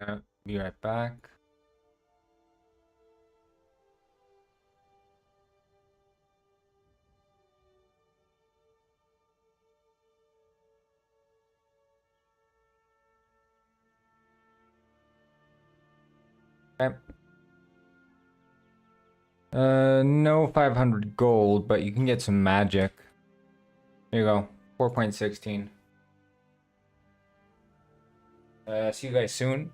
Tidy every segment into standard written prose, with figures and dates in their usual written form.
Just be right back. Okay. No 500 gold, but you can get some magic. There you go. 4.16. See you guys soon.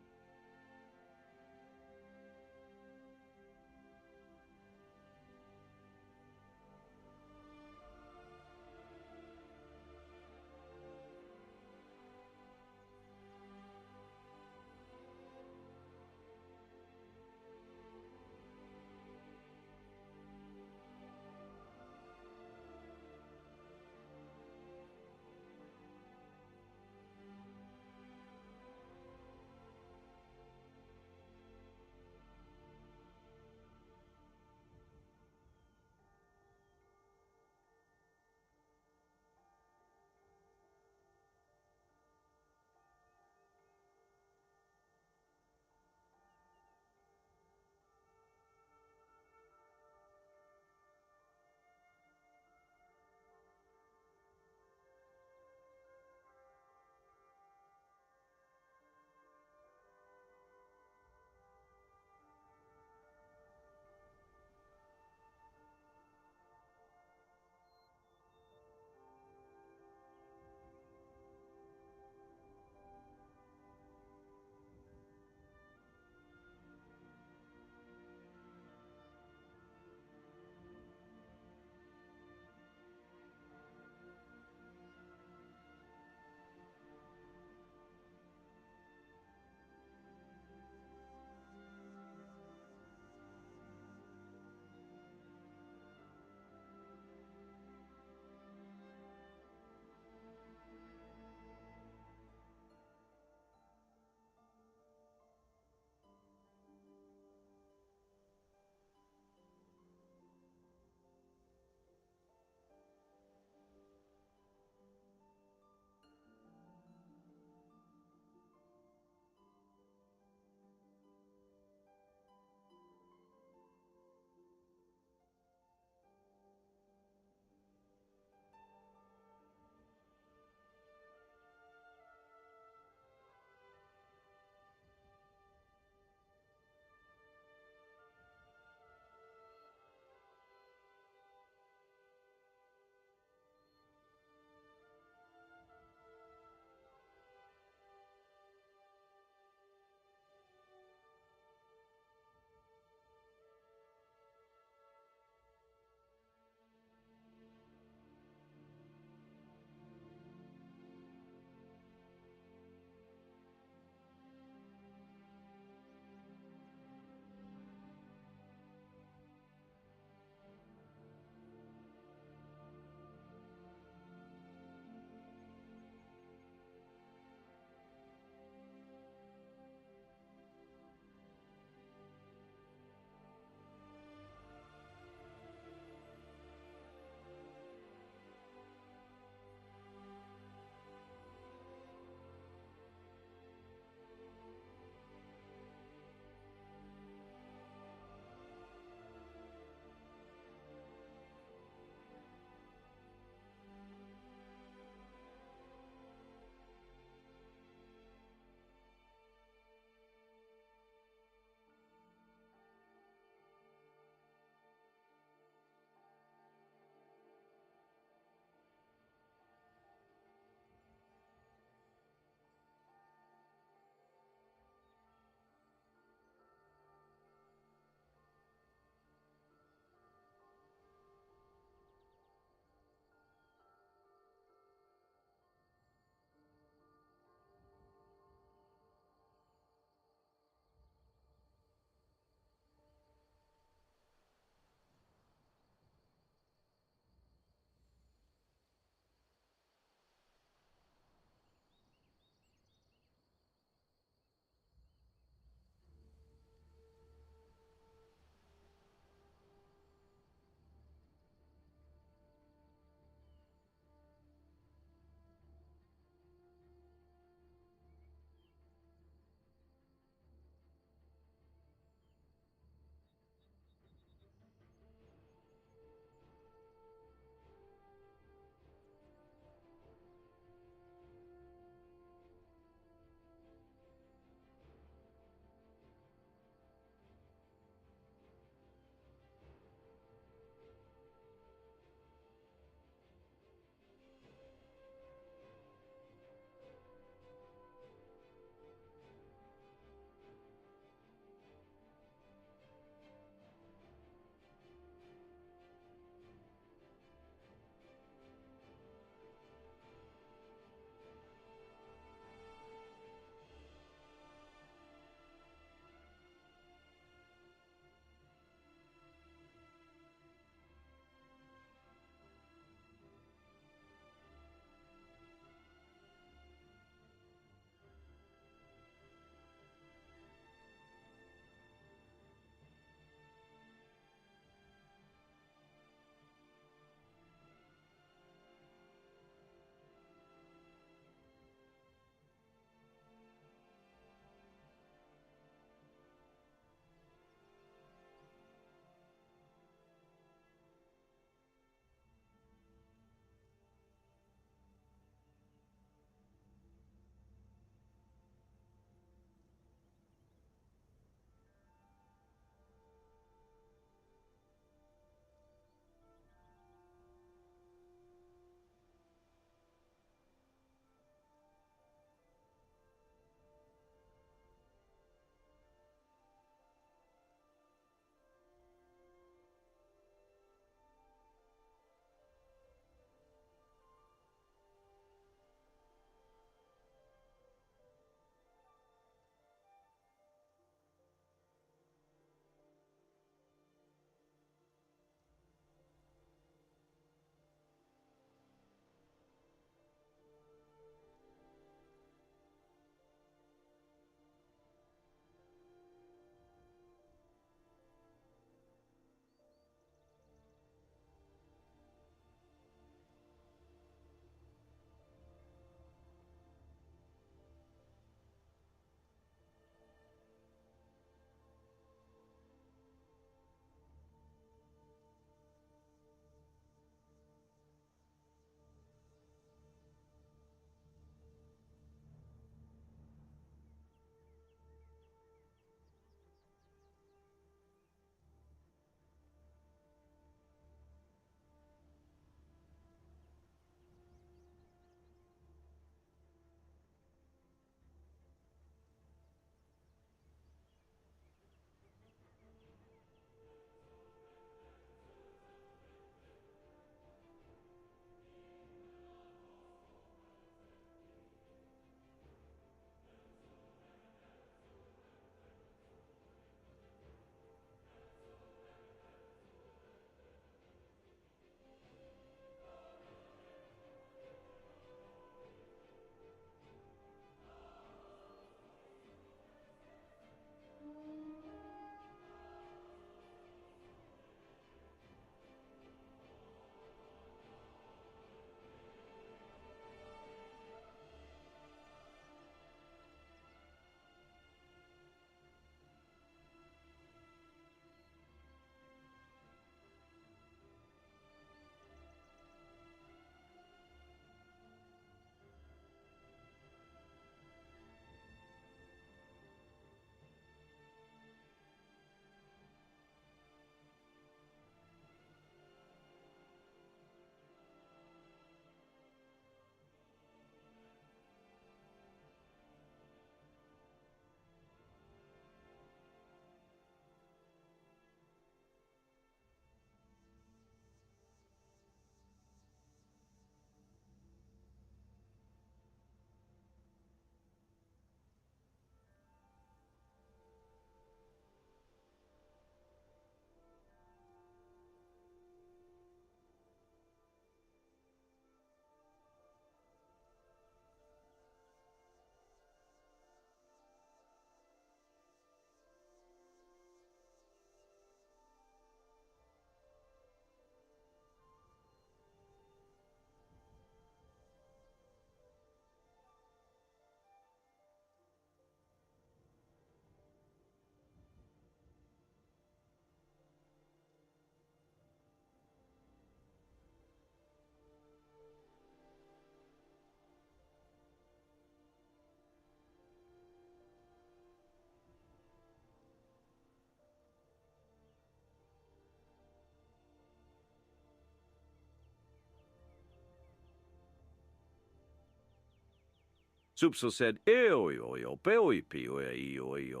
Supsel said, ew, yo, yo, peo, peo, yo, yo,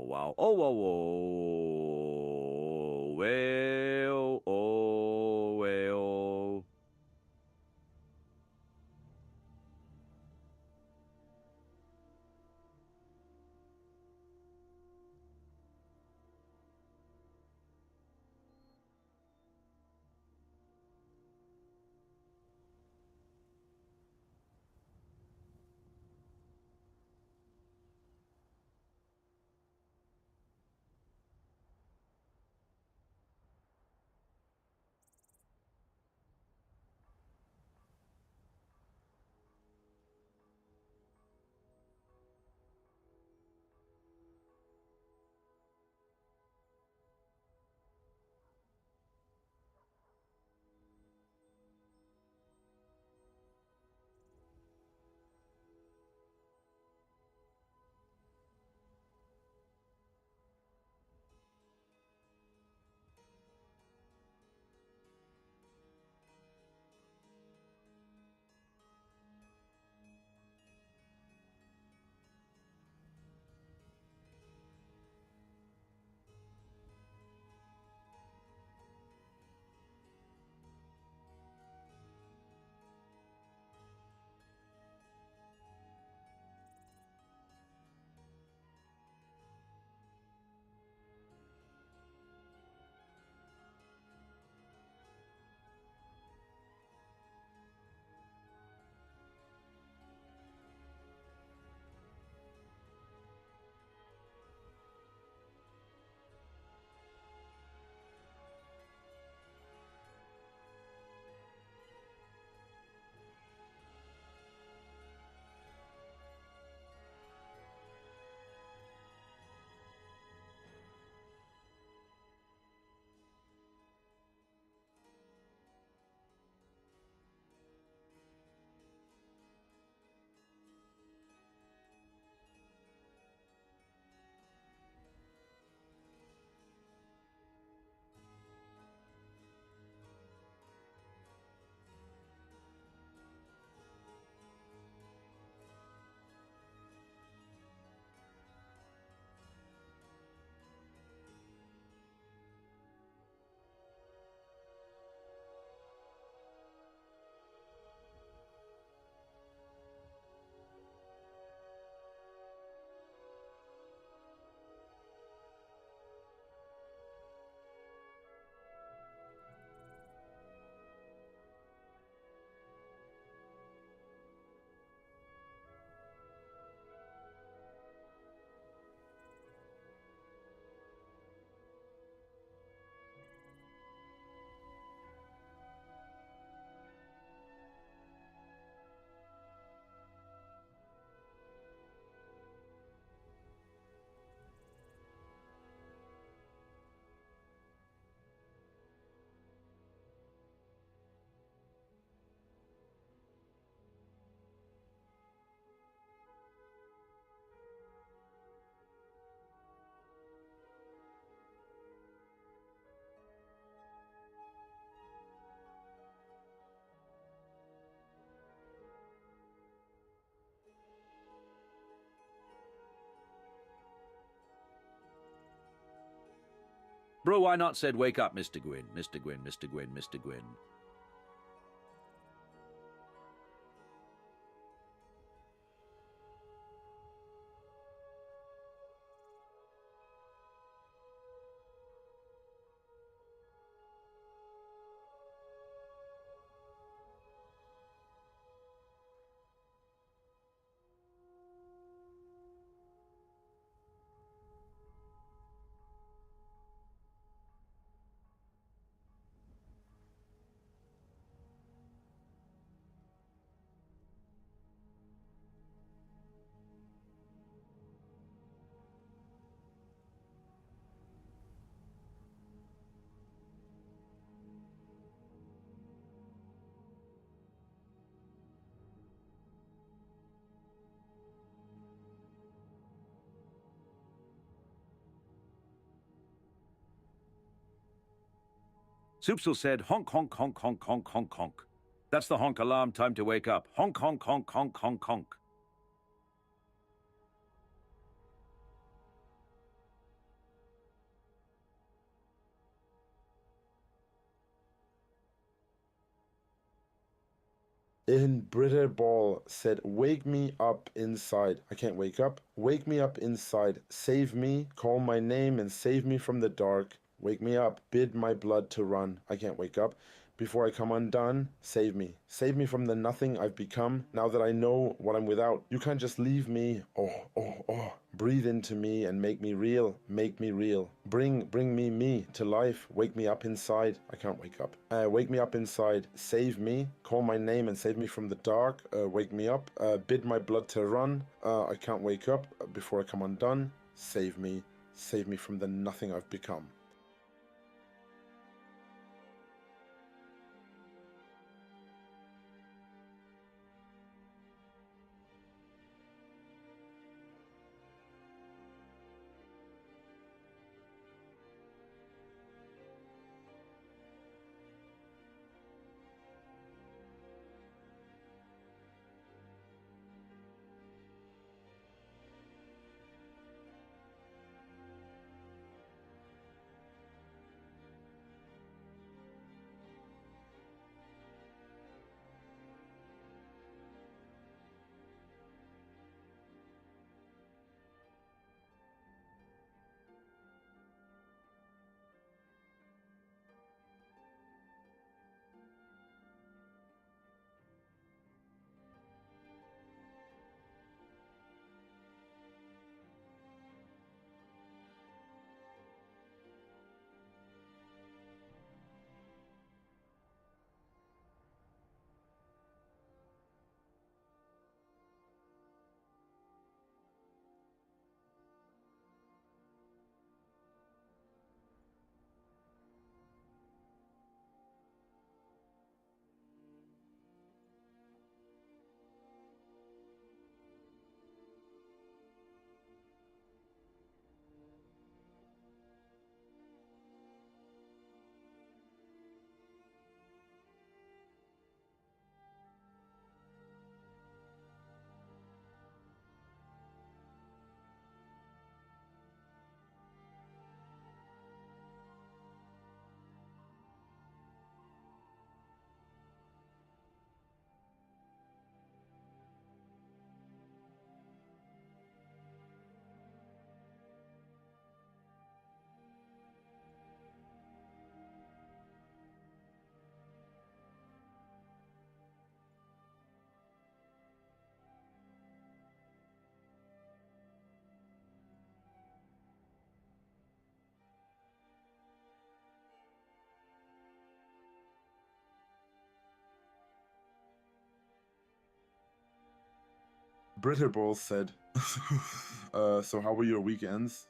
wow, oh, wow, oh, well, oh, well. Bro, why not said, wake up, Mr. Gwyn, Mr. Gwyn, Mr. Gwyn, Mr. Gwyn. Supsel said, honk, honk, honk, honk, honk, honk, honk. That's the honk alarm, time to wake up. Honk, honk, honk, honk, honk, honk. In Britterball said, wake me up inside. I can't wake up. Wake me up inside. Save me. Call my name and save me from the dark. Wake me up. Bid my blood to run. I can't wake up. Before I come undone, save me. Save me from the nothing I've become. Now that I know what I'm without, you can't just leave me. Oh, oh, oh. Breathe into me and make me real. Make me real. Bring me to life. Wake me up inside. I can't wake up. Wake me up inside. Save me. Call my name and save me from the dark. Wake me up. Bid my blood to run. I can't wake up. Before I come undone, save me. Save me from the nothing I've become. Britterball said, so how were your weekends?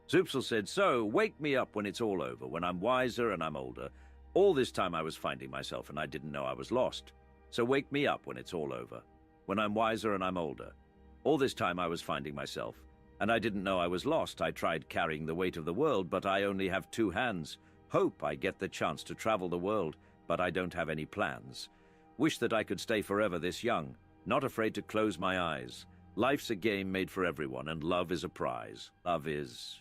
Zoopsel said, so, wake me up when it's all over, when I'm wiser and I'm older. All this time I was finding myself and I didn't know I was lost. So wake me up when it's all over, when I'm wiser and I'm older. All this time I was finding myself, and I didn't know I was lost. I tried carrying the weight of the world, but I only have 2 hands. Hope I get the chance to travel the world, but I don't have any plans. Wish that I could stay forever this young, not afraid to close my eyes. Life's a game made for everyone, and love is a prize. Love is...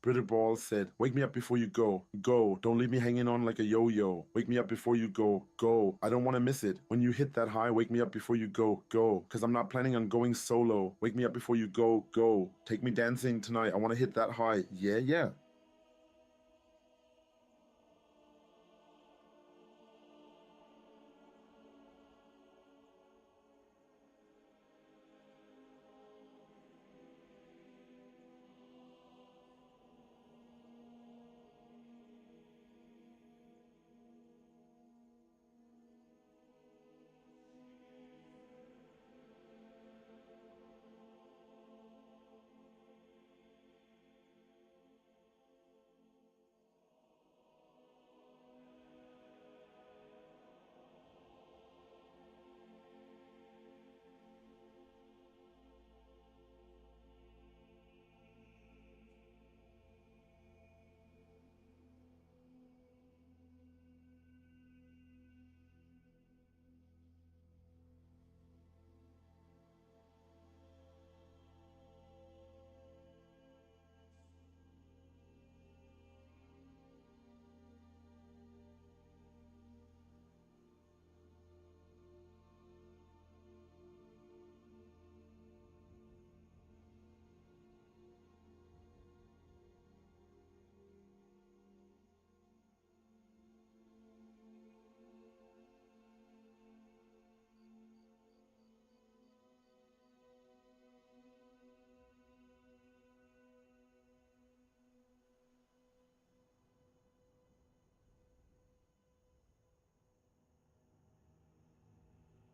Brittle Ball said, wake me up before you go. Go. Don't leave me hanging on like a yo-yo. Wake me up before you go. Go. I don't want to miss it. When you hit that high, wake me up before you go. Go. Because I'm not planning on going solo. Wake me up before you go. Go. Take me dancing tonight. I want to hit that high. Yeah, yeah.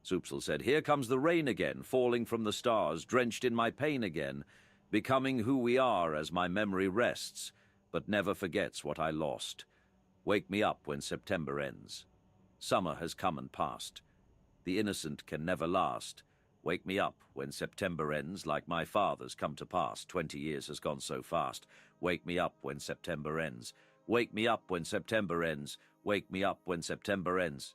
Zoopsel said, here comes the rain again, falling from the stars, drenched in my pain again, becoming who we are as my memory rests, but never forgets what I lost. Wake me up when September ends. Summer has come and passed. The innocent can never last. Wake me up when September ends, like my father's come to pass. 20 years has gone so fast. Wake me up when September ends. Wake me up when September ends. Wake me up when September ends.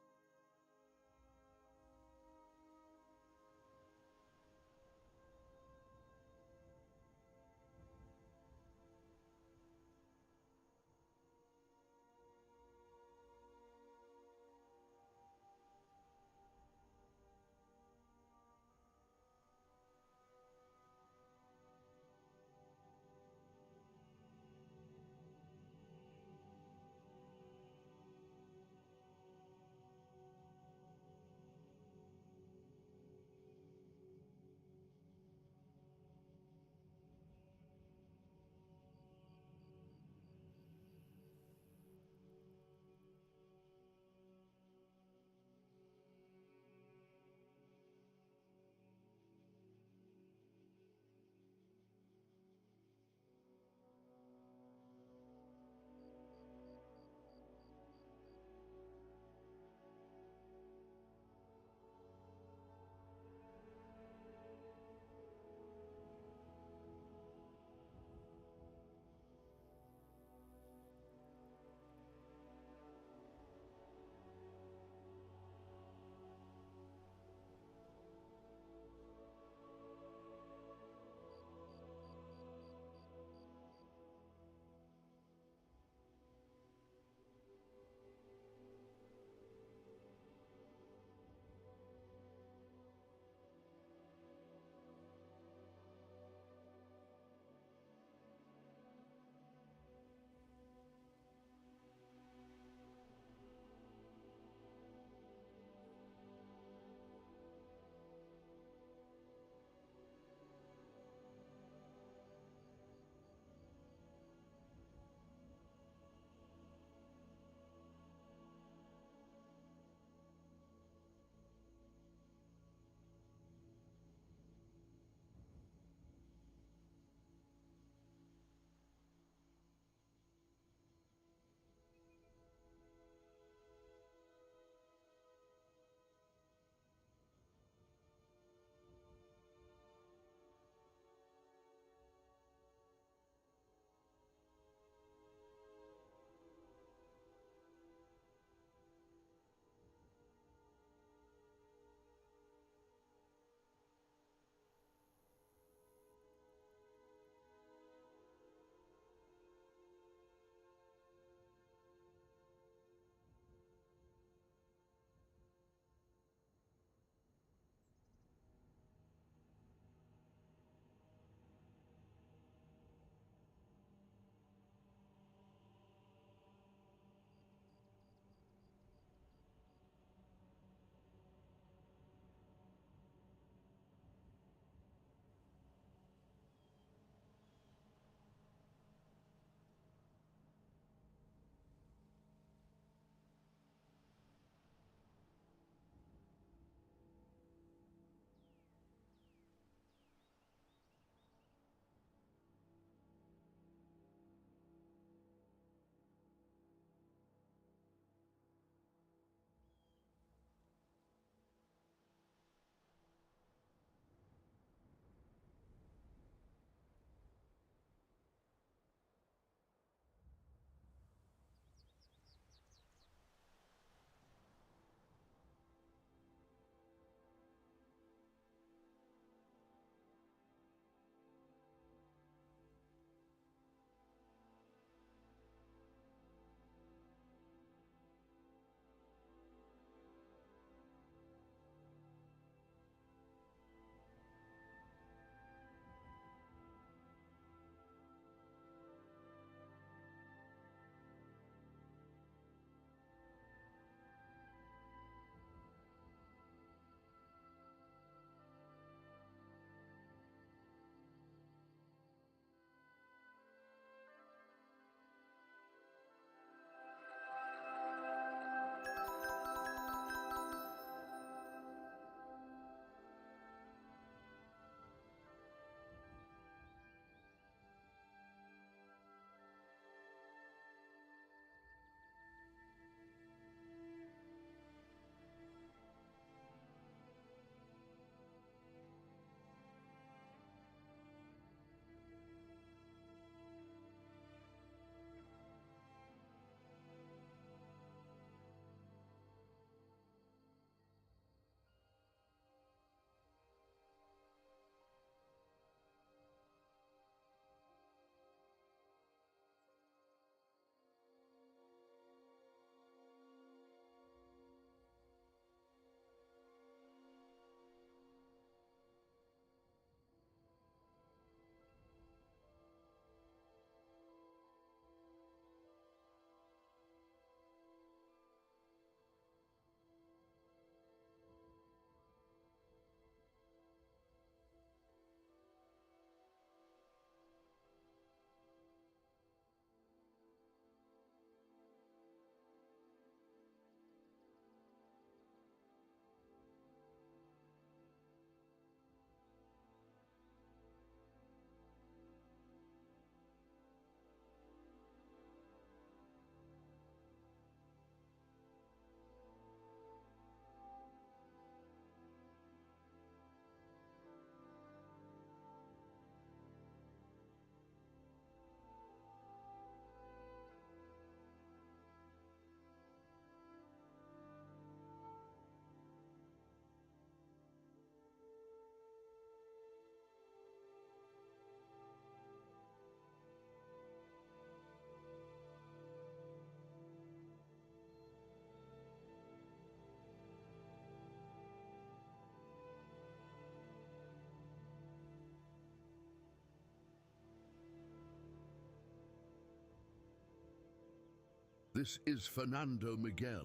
This is Fernando Miguel.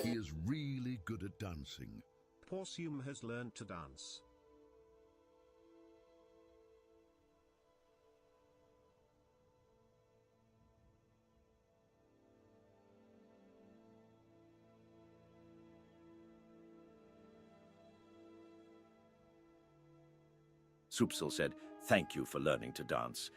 He is really good at dancing. Porcium has learned to dance. Supsil said, "Thank you for learning to dance."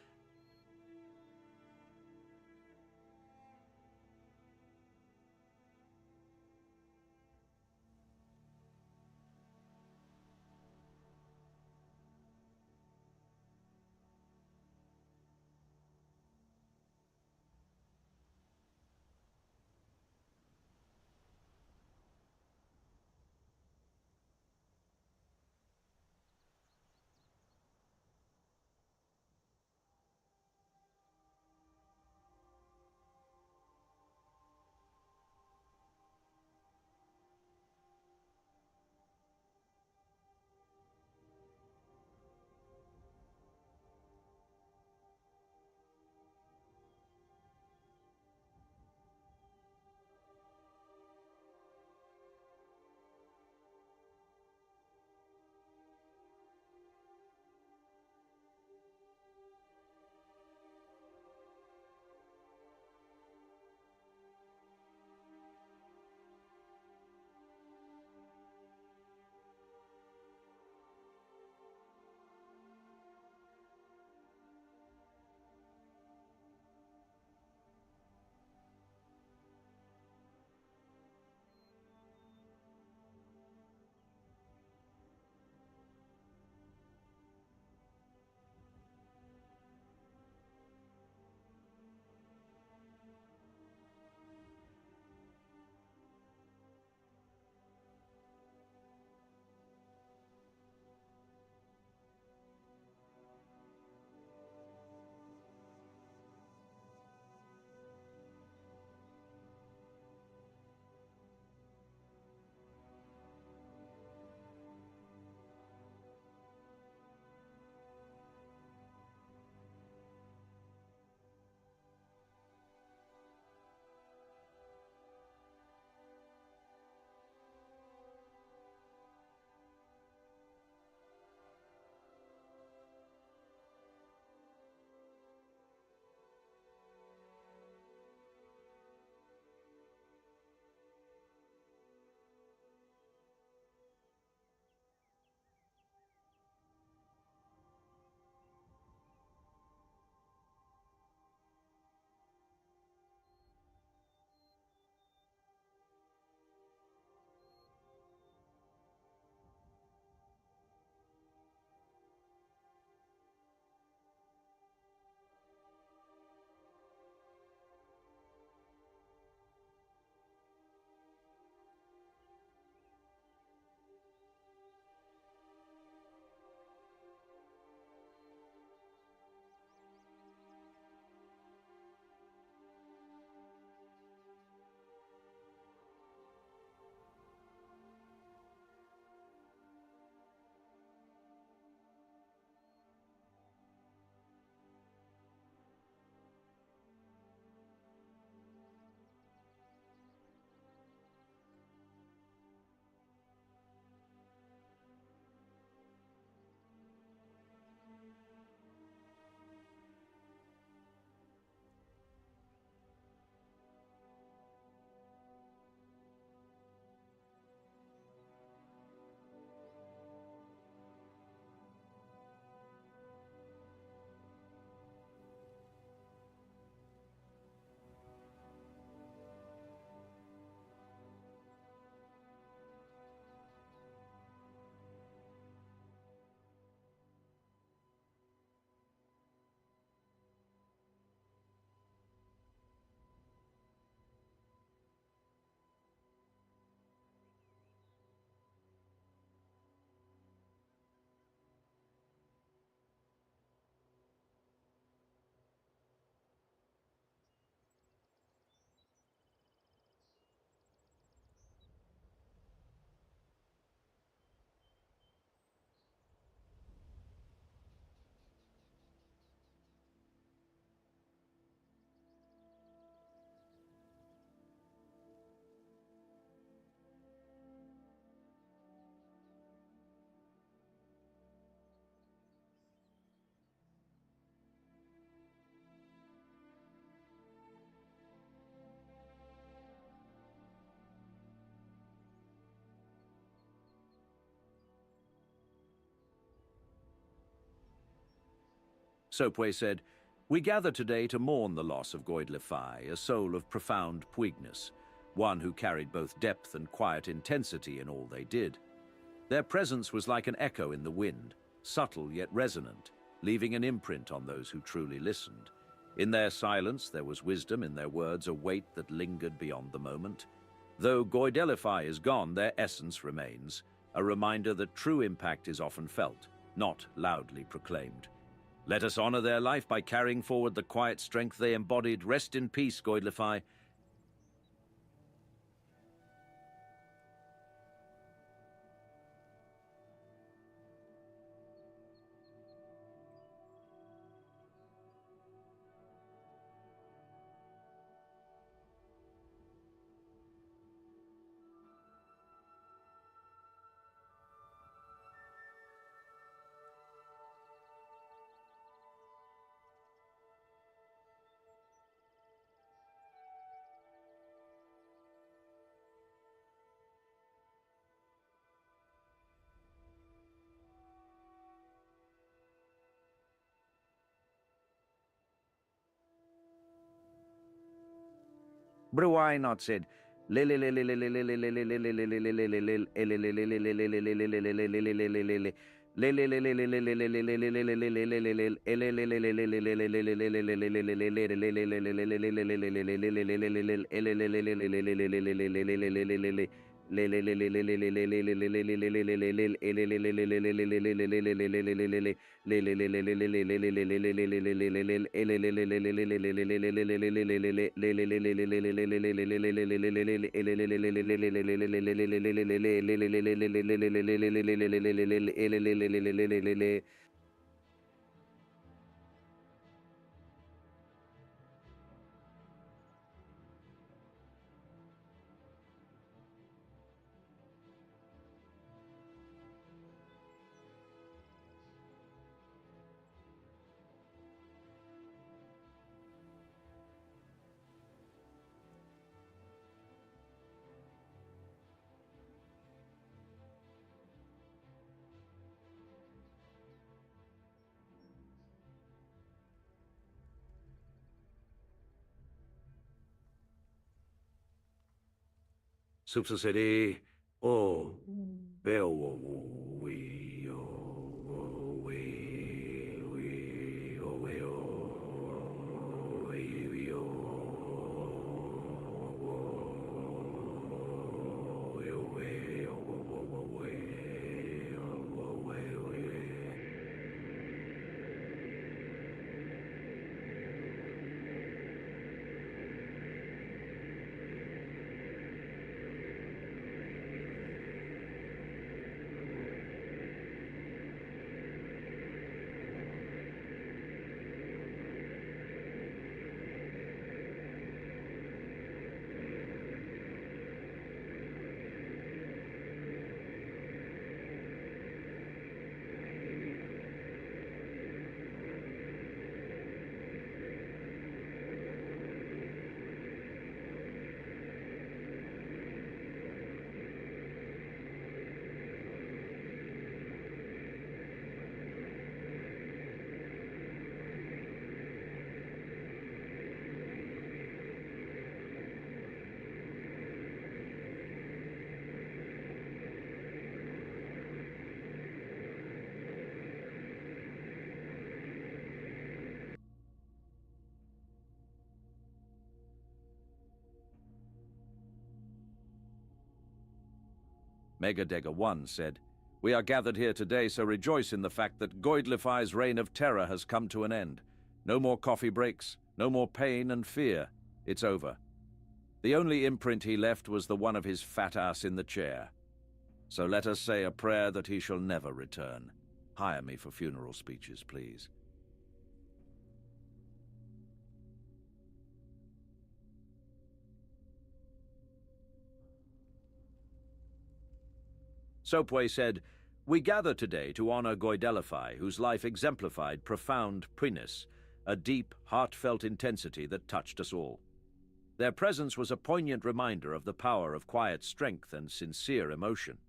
Soapway said, "We gather today to mourn the loss of Goidlify, a soul of profound puigness, one who carried both depth and quiet intensity in all they did. Their presence was like an echo in the wind, subtle yet resonant, leaving an imprint on those who truly listened. In their silence there was wisdom, in their words a weight that lingered beyond the moment. Though Goidelify is gone, their essence remains, a reminder that true impact is often felt, not loudly proclaimed. Let us honor their life by carrying forward the quiet strength they embodied. Rest in peace, Goidlify." Brewynot said, Supsa said, "Oh, Bell, we, oh, we, oh, we, oh, we, Megadega 1 said, "We are gathered here today, so rejoice in the fact that Goidlify's reign of terror has come to an end. No more coffee breaks, no more pain and fear. It's over. The only imprint he left was the one of his fat ass in the chair. So let us say a prayer that he shall never return. Hire me for funeral speeches, please." Soapway said, "We gather today to honor Goidelify, whose life exemplified profound puigness, a deep, heartfelt intensity that touched us all. Their presence was a poignant reminder of the power of quiet strength and sincere emotion.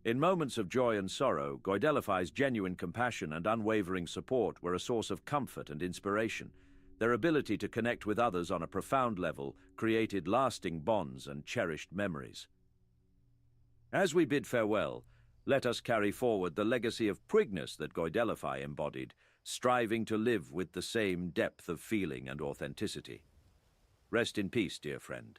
In moments of joy and sorrow, Goidelify's genuine compassion and unwavering support were a source of comfort and inspiration. Their ability to connect with others on a profound level created lasting bonds and cherished memories. As we bid farewell, let us carry forward the legacy of Prigness that Goidelify embodied, striving to live with the same depth of feeling and authenticity. Rest in peace, dear friend.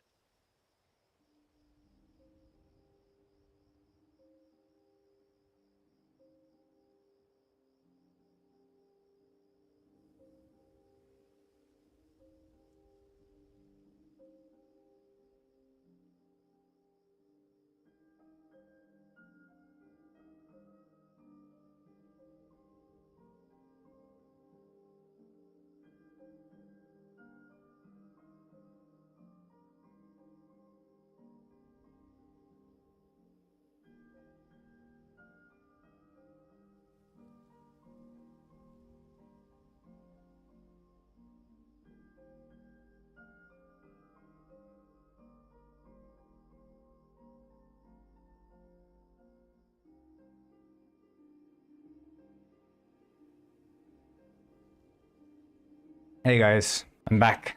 Hey guys, I'm back.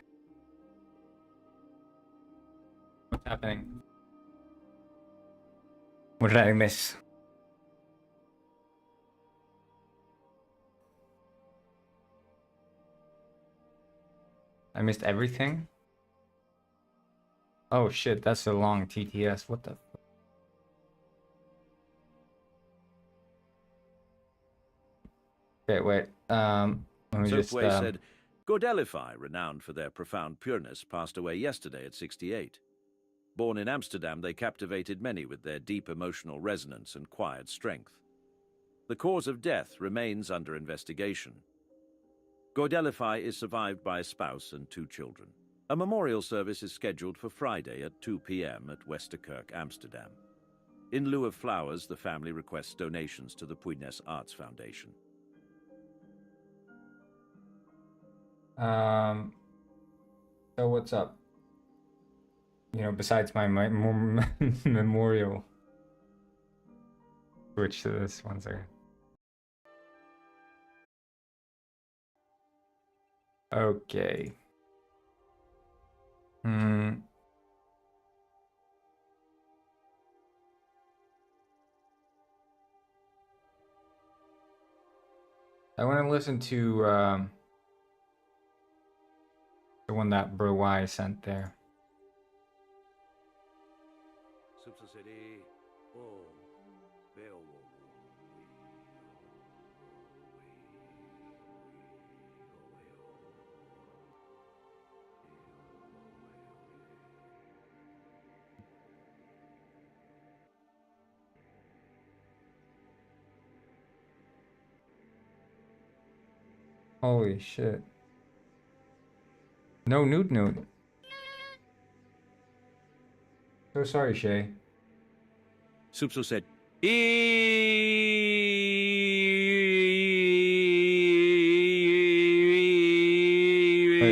What's happening? What did I miss? I missed everything? Oh shit, that's a long TTS. What the? Okay, wait. Let me just. Sopway said, Goidelify, renowned for their profound pureness, passed away yesterday at 68. Born in Amsterdam, they captivated many with their deep emotional resonance and quiet strength. The cause of death remains under investigation. Goidelify is survived by a spouse and 2 children. A memorial service is scheduled for Friday at 2 p.m. at Westerkerk, Amsterdam. In lieu of flowers, the family requests donations to the Puignes Arts Foundation. So what's up? You know, besides my memorial. Switch to this 1 second. Okay. I want to listen to the one that Bro Y sent there. Holy shit. No nude. So sorry, Shay. Supso said, Wait,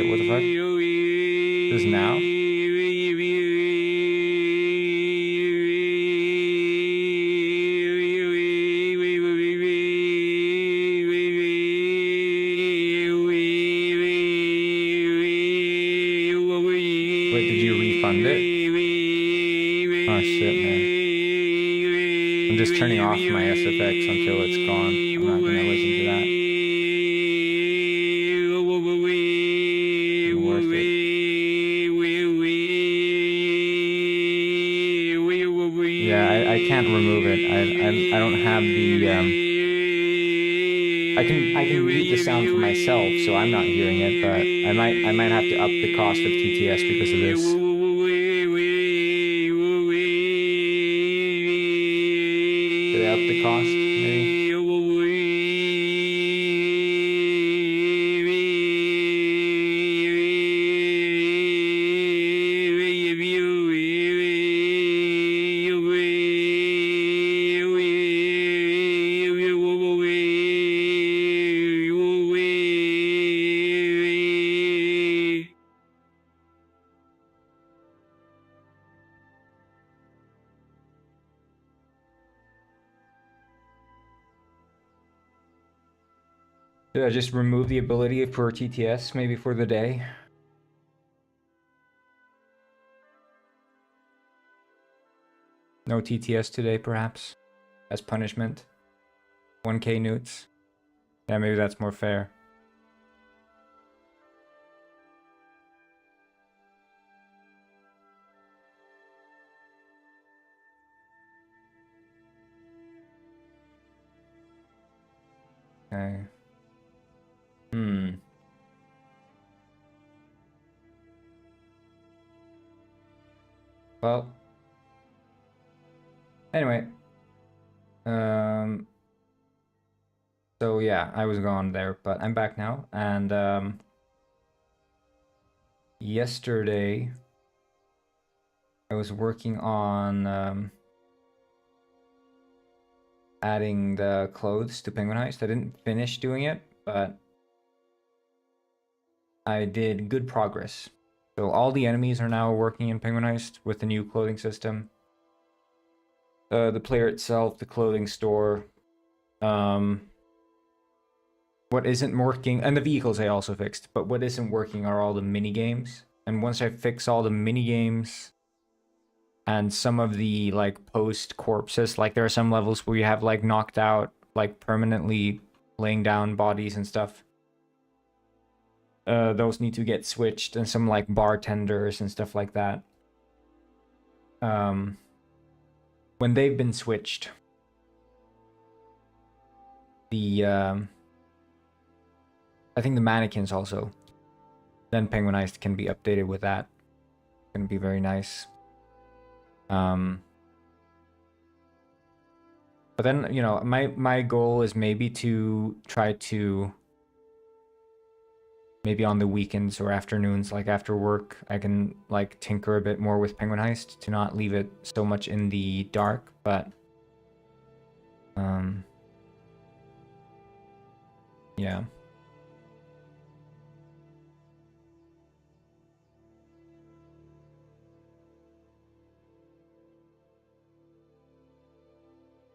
what the fuck? This is now? Wait, did you refund it? Oh shit, man. I'm just turning off my SFX until it's gone. I'm not gonna listen to that. Ain't worth it. Yeah, I can't remove it. I don't have the I can mute the sound for myself, so I'm not hearing it, but I might have to up the cost of TTS because of this. Did I up the cost? Maybe. Did I just remove the ability for TTS maybe for the day? No TTS today, perhaps, as punishment. 1k newts. Yeah, maybe that's more fair. Okay. Well. Anyway. So yeah, I was gone there, but I'm back now. And yesterday I was working on adding the clothes to Penguin Heist. I didn't finish doing it, but I did good progress. So all the enemies are now working in Penguin Heist with the new clothing system. The player itself, the clothing store. What isn't working, and the vehicles I also fixed, but what isn't working are all the mini games. And once I fix all the mini games and some of the like post corpses, like there are some levels where you have like knocked out, like permanently laying down bodies and stuff. Those need to get switched, and some like bartenders and stuff like that. When they've been switched, the I think the mannequins also. Then Penguin Heist can be updated with that. It's gonna be very nice. But then, you know, my goal is maybe to try to maybe on the weekends or afternoons, like after work, I can like tinker a bit more with Penguin Heist to not leave it so much in the dark, but yeah.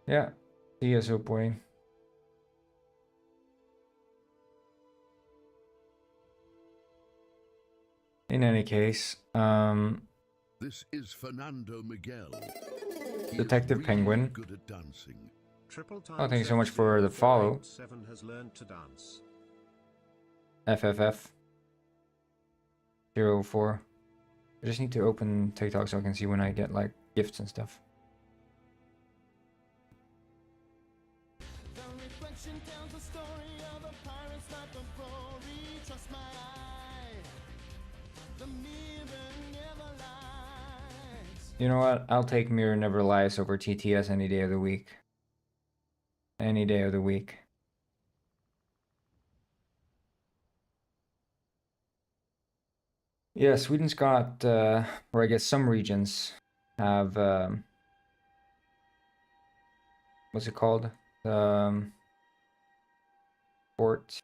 Yeah. See you, so boy. In any case, This is Fernando Miguel. He Detective is really Penguin. good at dancing. Oh, thank you so much for the follow. 7 has learned to dance. FFF 04. I just need to open TikTok so I can see when I get like gifts and stuff. You know what? I'll take Mirror Never Lies over TTS any day of the week. Any day of the week. Yeah, Sweden's got, or I guess some regions have, what's it called? Port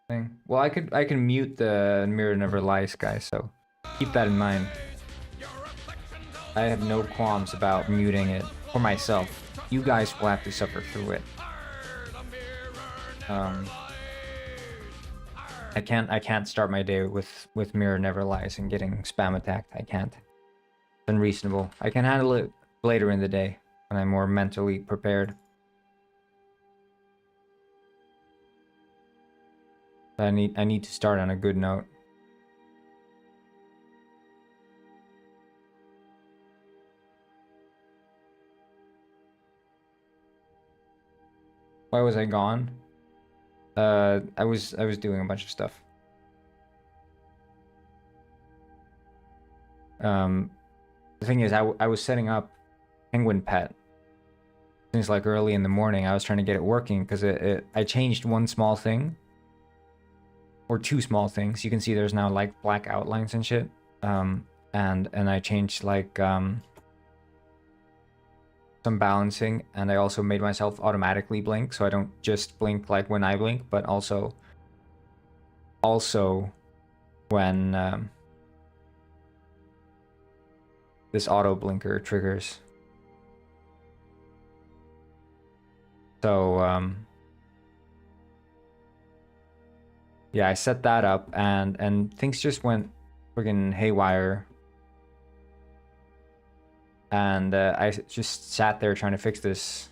thing. Well, I can mute the Mirror Never Lies guy, so keep that in mind. I have no qualms about muting it for myself. You guys will have to suffer through it. I can't start my day with Mirror Never Lies and getting spam attacked. I can't. It's unreasonable. I can handle it later in the day when I'm more mentally prepared. I need to start on a good note. Why was I gone? I was doing a bunch of stuff. The thing is, I was setting up Penguin Pet since like early in the morning. I was trying to get it working because I changed one small thing. Or two small things. You can see there's now like black outlines and shit. And I changed like some balancing, and I also made myself automatically blink, so I don't just blink like when I blink, but also when this auto blinker triggers. So Yeah, I set that up, and things just went friggin' haywire. And I just sat there trying to fix this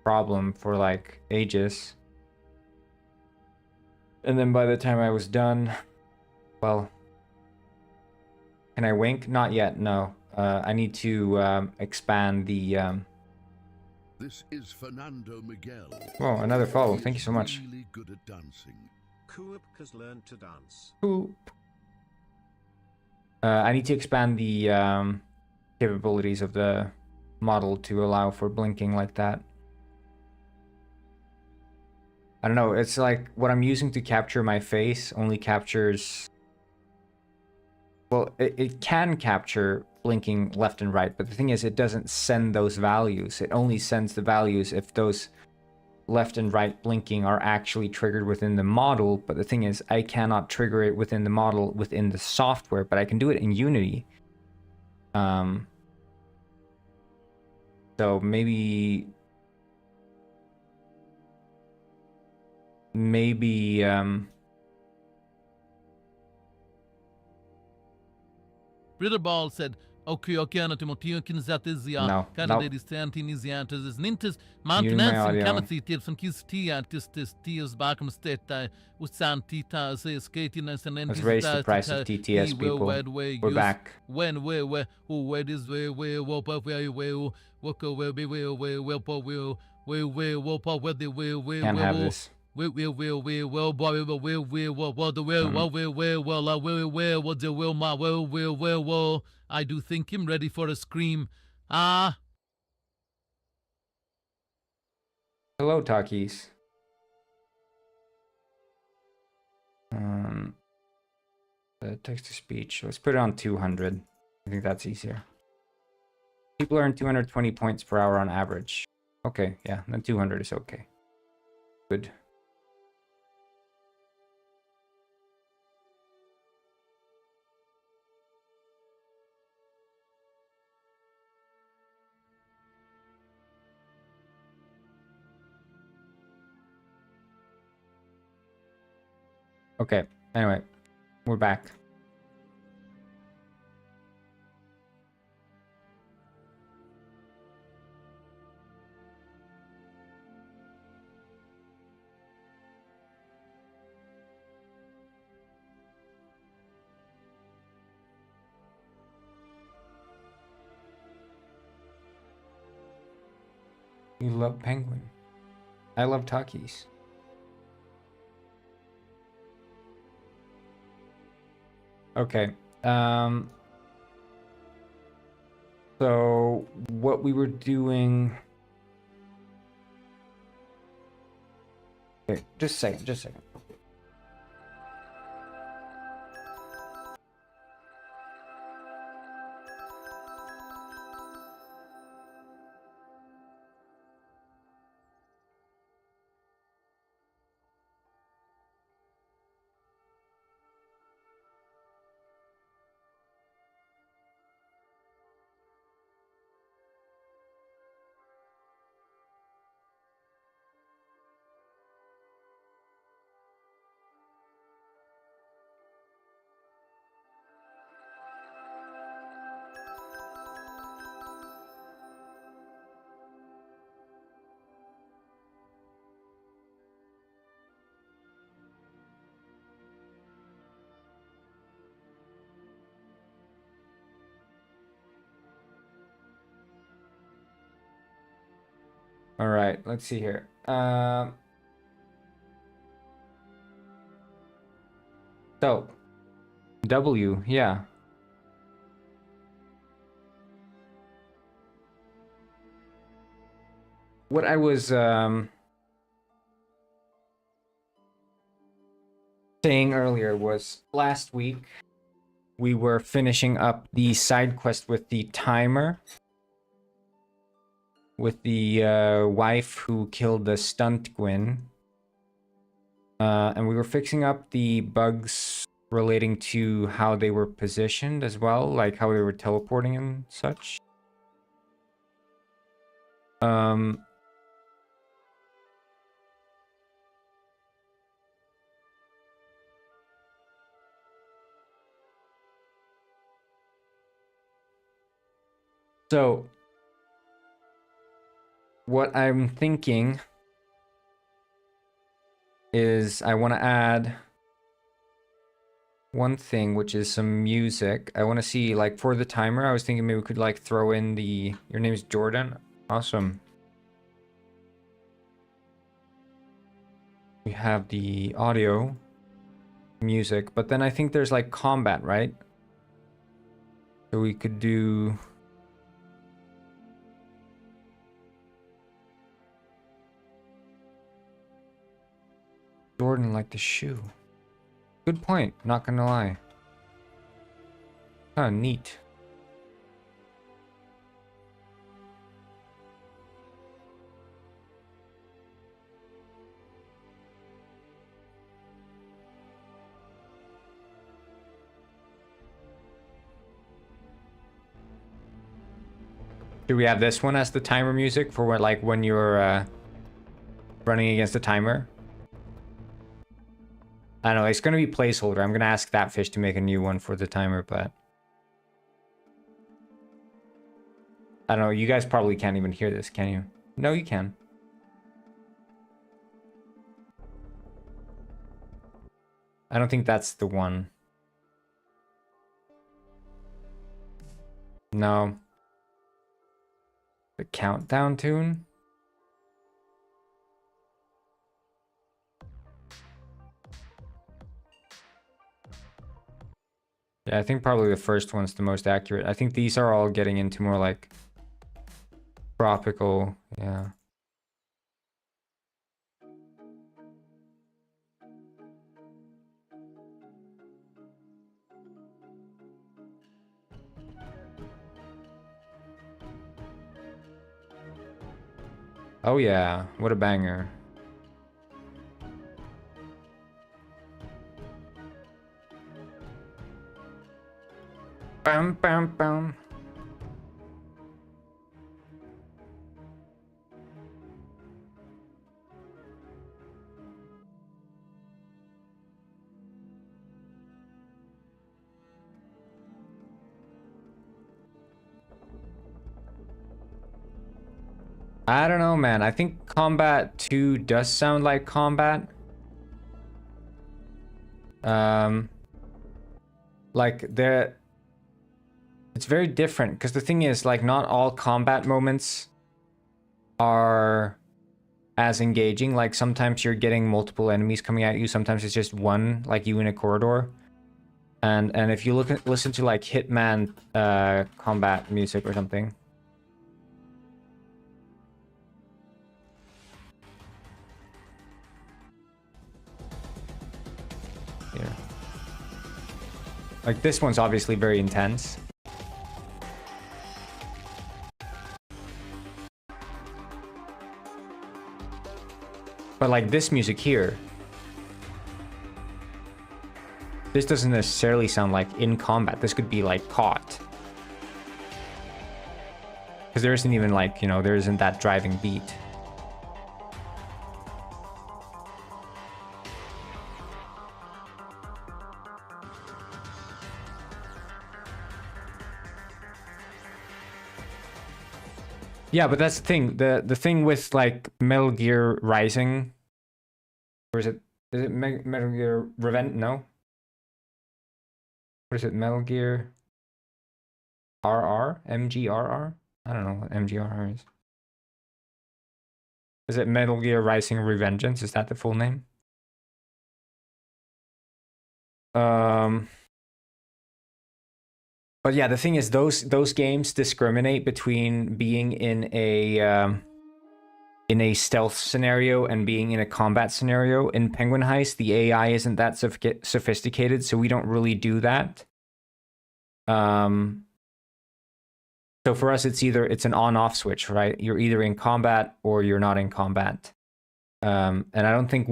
problem for like ages. And then by the time I was done, well, can I wink? Not yet, no. I need to expand the... This is Fernando Miguel. Oh, another follow. He Thank you is so much. Really good at dancing. Coop has learned to dance. Boop. I need to expand the capabilities of the model to allow for blinking like that. I don't know, it's like what I'm using to capture my face only captures... Well, it can capture blinking left and right, but the thing is it doesn't send those values. It only sends the values if those left and right blinking are actually triggered within the model, but the thing is I cannot trigger it within the model within the software, but I can do it in Unity. So maybe Ritterball said, Okiokiana Timotiokins at Izia, No, Canada nope. Stantinisiantas, is Nintas, Muting my Mountainance, and audio. Canathy tips and Kistia, Tistis, Tias, Barkham State, Usantita, say, Skatiness, and Let's raise the price of TTS, people. We're back. When, where, who, where is where, whoop up, where, walk away, where, where they will, Can't have this. I do think him ready for a scream. Ah. Hello, Takis. The text-to-speech. Let's put it on 200. I think that's easier. People earn 220 points per hour on average. Okay, yeah, then 200 is okay. Good. Okay, anyway, we're back. You love Penguin. I love Takis. Okay. So what we were doing... Okay, just a second, just a second. All right, let's see here. So, W, yeah. What I was saying earlier was last week we were finishing up the side quest with the timer. With the wife who killed the stunt Gwyn. And we were fixing up the bugs relating to how they were positioned as well, like how they were teleporting and such. So what I'm thinking is I want to add one thing, which is some music. I want to see, like, for the timer, I was thinking maybe we could, like, throw in the... Your name's Jordan? Awesome. We have the audio, music, but then I think there's, like, combat, right? So we could do... Jordan like the shoe. Good point, not gonna lie. Oh, neat. Do we have this one as the timer music for what, like, when you're running against the timer? I don't know, it's gonna be placeholder. I'm gonna ask that fish to make a new one for the timer, but... I don't know, you guys probably can't even hear this, can you? No, you can. I don't think that's the one. No. The countdown tune? Yeah, I think probably the first one's the most accurate. I think these are all getting into more like tropical, yeah. Oh yeah, what a banger. Bam, bam, bam. I don't know, man. I think Combat 2 does sound like Combat. Like there... It's very different, because the thing is, like, not all combat moments are as engaging. Like, sometimes you're getting multiple enemies coming at you, sometimes it's just one, like you in a corridor. And if you listen to, like, Hitman combat music or something... Here. Like, this one's obviously very intense. But like this music here, this doesn't necessarily sound like in combat. This could be like caught. Because there isn't even like, you know, there isn't that driving beat. Yeah, but that's the thing. The thing with like Metal Gear Rising, or is it Metal Gear Revenge? No. What is it? Metal Gear RR? MGRR? I don't know what MGRR is. Is it Metal Gear Rising Revengeance? Is that the full name? But yeah, the thing is, those games discriminate between being in a stealth scenario and being in a combat scenario. In Penguin Heist, the AI isn't that sophisticated, so we don't really do that. So for us, it's an on-off switch, right? You're either in combat or you're not in combat. And I don't think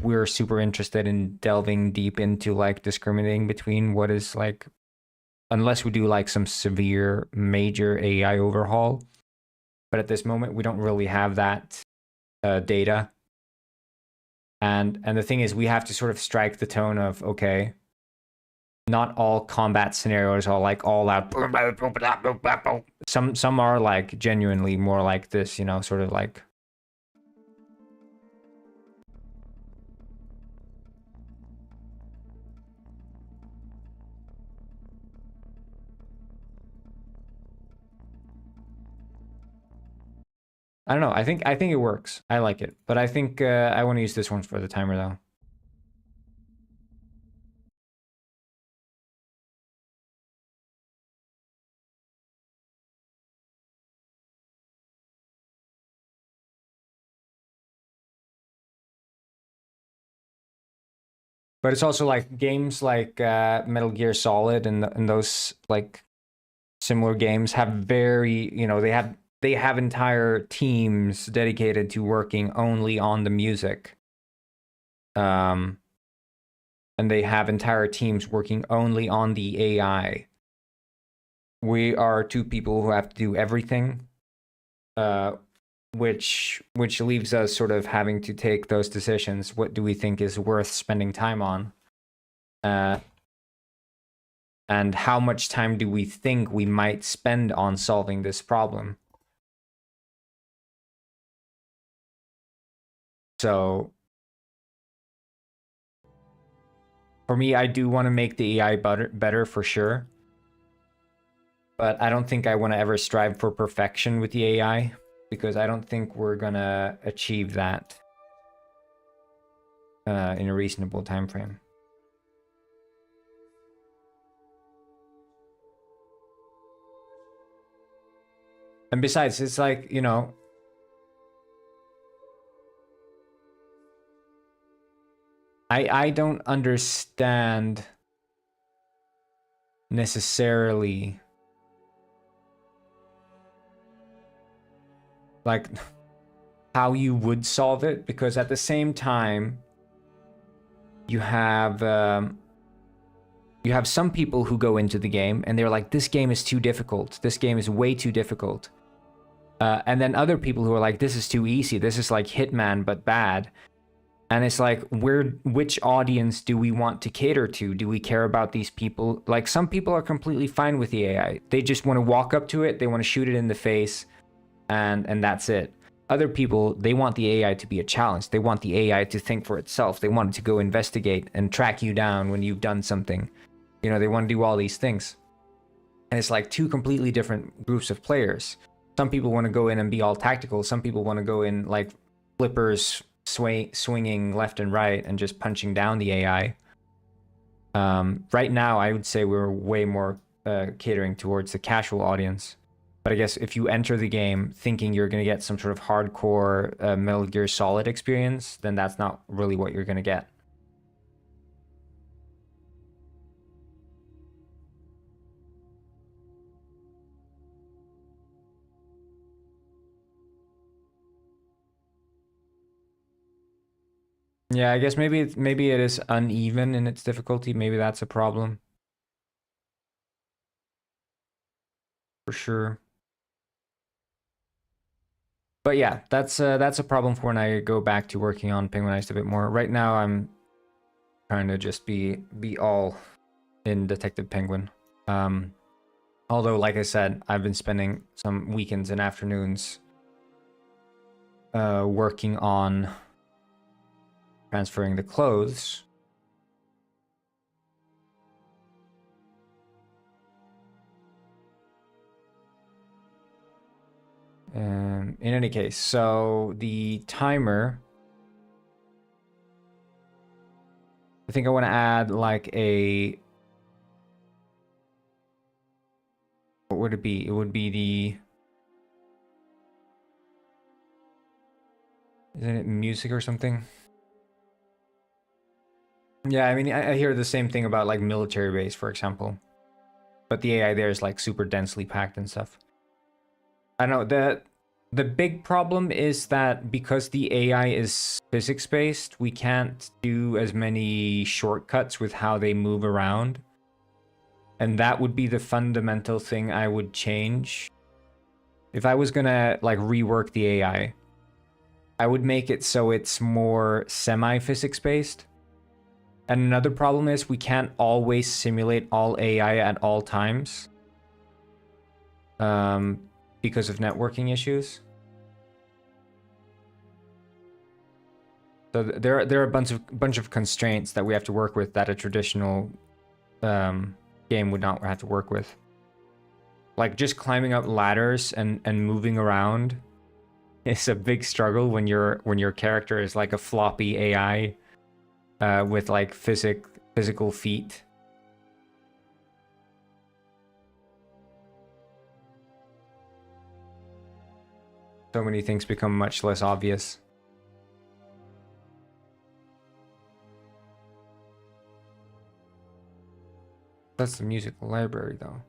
we're super interested in delving deep into like discriminating between what is like, unless we do like some severe major AI overhaul. But at this moment, we don't really have that data. And the thing is, we have to sort of strike the tone of, okay, not all combat scenarios are like all out. Some are like genuinely more like this, you know, sort of like. I don't know. I think it works. I like it, but I think I want to use this one for the timer though. But it's also like games like Metal Gear Solid and those like similar games have very, you know, they have entire teams dedicated to working only on the music. And they have entire teams working only on the AI. We are two people who have to do everything, which leaves us sort of having to take those decisions. What do we think is worth spending time on? And how much time do we think we might spend on solving this problem? So for me, I do want to make the AI better for sure. But I don't think I want to ever strive for perfection with the AI, because I don't think we're gonna achieve that in a reasonable time frame. And besides, it's like, you know, I don't understand necessarily like how you would solve it, because at the same time you have some people who go into the game and they're like, this game is too difficult, this game is way too difficult, and then other people who are like, this is too easy, this is like Hitman but bad. And it's like, which audience do we want to cater to? Do we care about these people? Like, some people are completely fine with the AI. They just want to walk up to it, they want to shoot it in the face, and that's it. Other people, they want the AI to be a challenge. They want the AI to think for itself. They want it to go investigate and track you down when you've done something. You know, they want to do all these things. And it's like two completely different groups of players. Some people want to go in and be all tactical. Some people want to go in like flippers, swinging left and right and just punching down the AI. Right now, I would say we're way more catering towards the casual audience. But I guess if you enter the game thinking you're going to get some sort of hardcore Metal Gear Solid experience, then that's not really what you're going to get. Yeah, I guess maybe it is uneven in its difficulty. Maybe that's a problem. For sure. But yeah, that's a problem for when I go back to working on Penguinized a bit more. Right now, I'm trying to just be all in Detective Penguin. Although, like I said, I've been spending some weekends and afternoons working on transferring the clothes. In any case, so the timer, I think I want to add like a, what would it be? It would be the, isn't it music or something? Yeah, I mean, I hear the same thing about like military base, for example. But the AI there is like super densely packed and stuff. I don't know, the big problem is that because the AI is physics-based, we can't do as many shortcuts with how they move around. And that would be the fundamental thing I would change. If I was gonna like rework the AI, I would make it so it's more semi-physics-based. And another problem is we can't always simulate all AI at all times. Because of networking issues. So there are a bunch of constraints that we have to work with that a traditional game would not have to work with. Like just climbing up ladders and moving around is a big struggle when your character is like a floppy AI with like physical feet. So many things become much less obvious. That's the musical library though.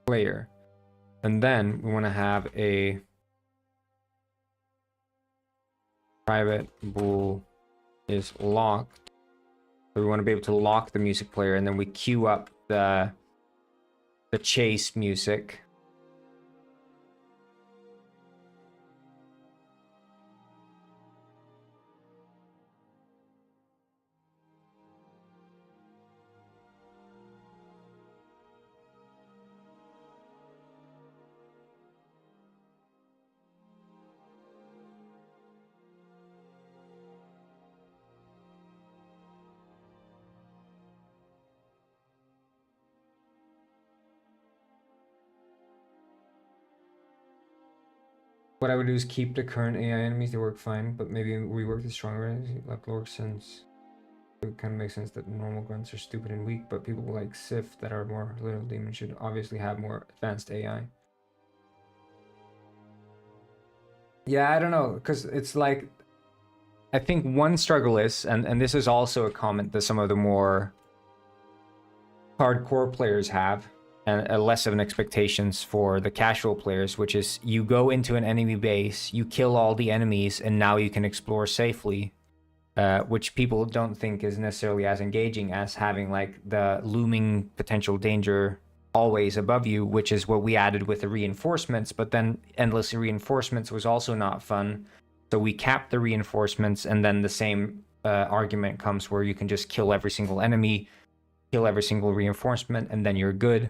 Player. And then we want to have a private bool is locked. So we want to be able to lock the music player, and then we queue up the chase music. What I would do is keep the current AI enemies, they work fine, but maybe rework the stronger enemies like lore, since it kind of makes sense that normal grunts are stupid and weak, but people like Sif that are more little demons should obviously have more advanced AI. Yeah, I don't know, because it's like, I think one struggle is, and this is also a comment that some of the more hardcore players have, and less of an expectations for the casual players, which is you go into an enemy base, you kill all the enemies, and now you can explore safely, which people don't think is necessarily as engaging as having like the looming potential danger always above you, which is what we added with the reinforcements. But then endless reinforcements was also not fun, so we capped the reinforcements, and then the same argument comes where you can just kill every single enemy, kill every single reinforcement, and then you're good.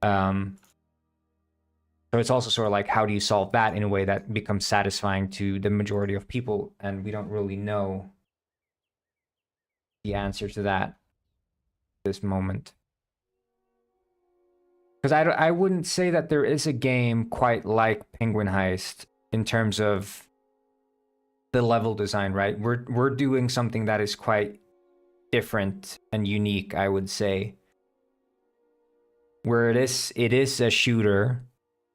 So it's also sort of like, how do you solve that in a way that becomes satisfying to the majority of people? And we don't really know the answer to that at this moment. Because I wouldn't say that there is a game quite like Penguin Heist in terms of the level design, right? We're doing something that is quite different and unique, I would say. Where it is a shooter,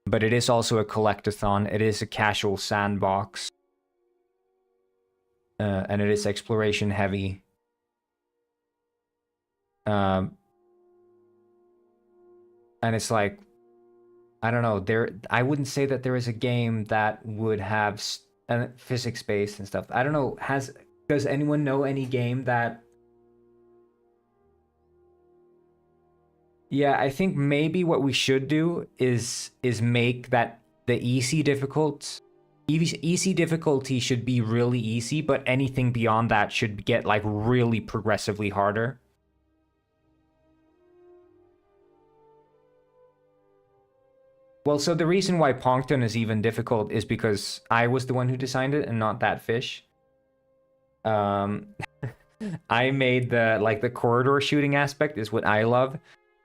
but it is also a collectathon. It is a casual sandbox, and it is exploration heavy. And it's like, I don't know. I wouldn't say that there is a game that would have physics based and stuff. I don't know. Does anyone know any game that? Yeah, I think maybe what we should do is make that the easy difficulty should be really easy, but anything beyond that should get like really progressively harder. Well, so the reason why Pongton is even difficult is because I was the one who designed it and not that fish. I made the corridor shooting aspect is what I love.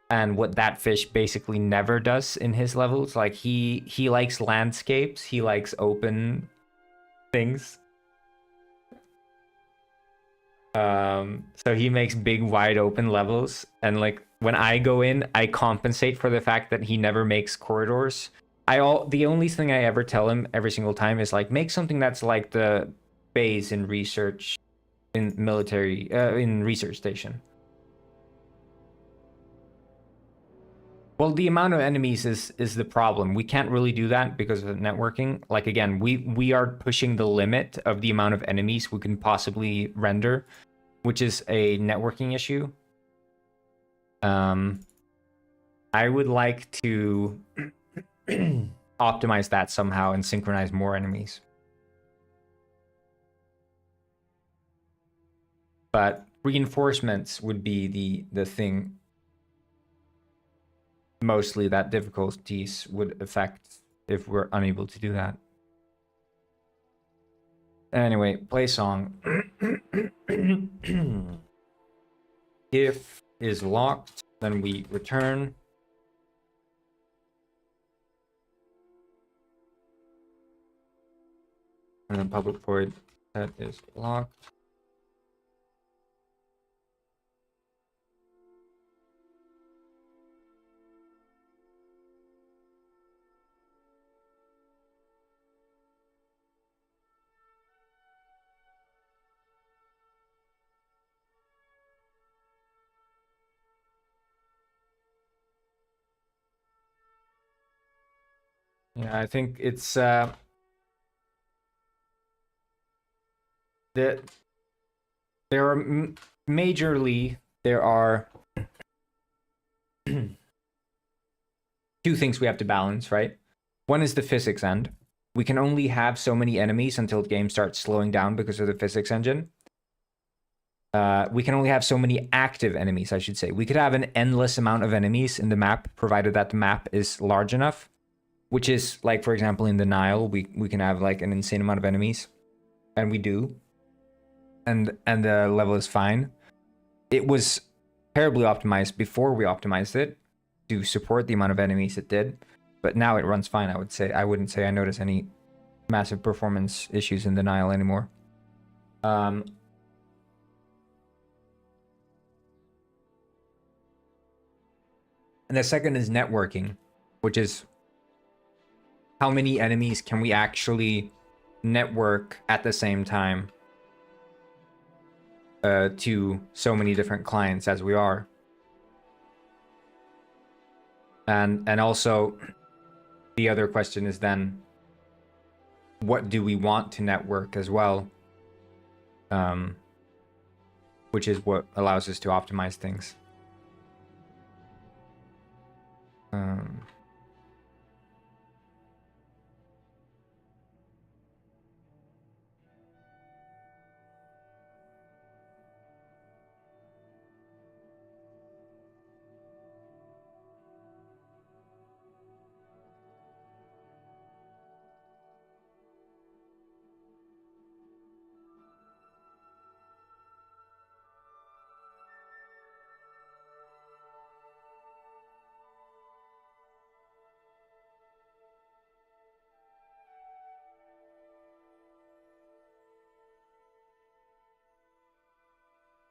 And what that fish basically never does in his levels. Like he likes landscapes, he likes open things. So he makes big wide open levels, and like when I go in, I compensate for the fact that he never makes corridors. The only thing I ever tell him every single time is like, make something that's like the base in research in military in research station. Well, the amount of enemies is the problem. We can't really do that because of networking. Like again, we are pushing the limit of the amount of enemies we can possibly render, which is a networking issue. I would like to optimize that somehow and synchronize more enemies. But reinforcements would be the thing mostly that difficulties would affect if we're unable to do that. Anyway, play song. If is locked, then we return. And then public void that is locked. Yeah, I think it's that there are majorly there are two things we have to balance, right? One is the physics end. We can only have so many enemies until the game starts slowing down because of the physics engine. We can only have so many active enemies, I should say. We could have an endless amount of enemies in the map, provided that the map is large enough. Which is, like, for example, in the Nile, we can have, like, an insane amount of enemies. And we do. And the level is fine. It was terribly optimized before we optimized it to support the amount of enemies it did. But now it runs fine, I would say. I wouldn't say I notice any massive performance issues in the Nile anymore. And the second is networking, which is how many enemies can we actually network at the same time to so many different clients as we are. And also the other question is then, what do we want to network as well? Which is what allows us to optimize things.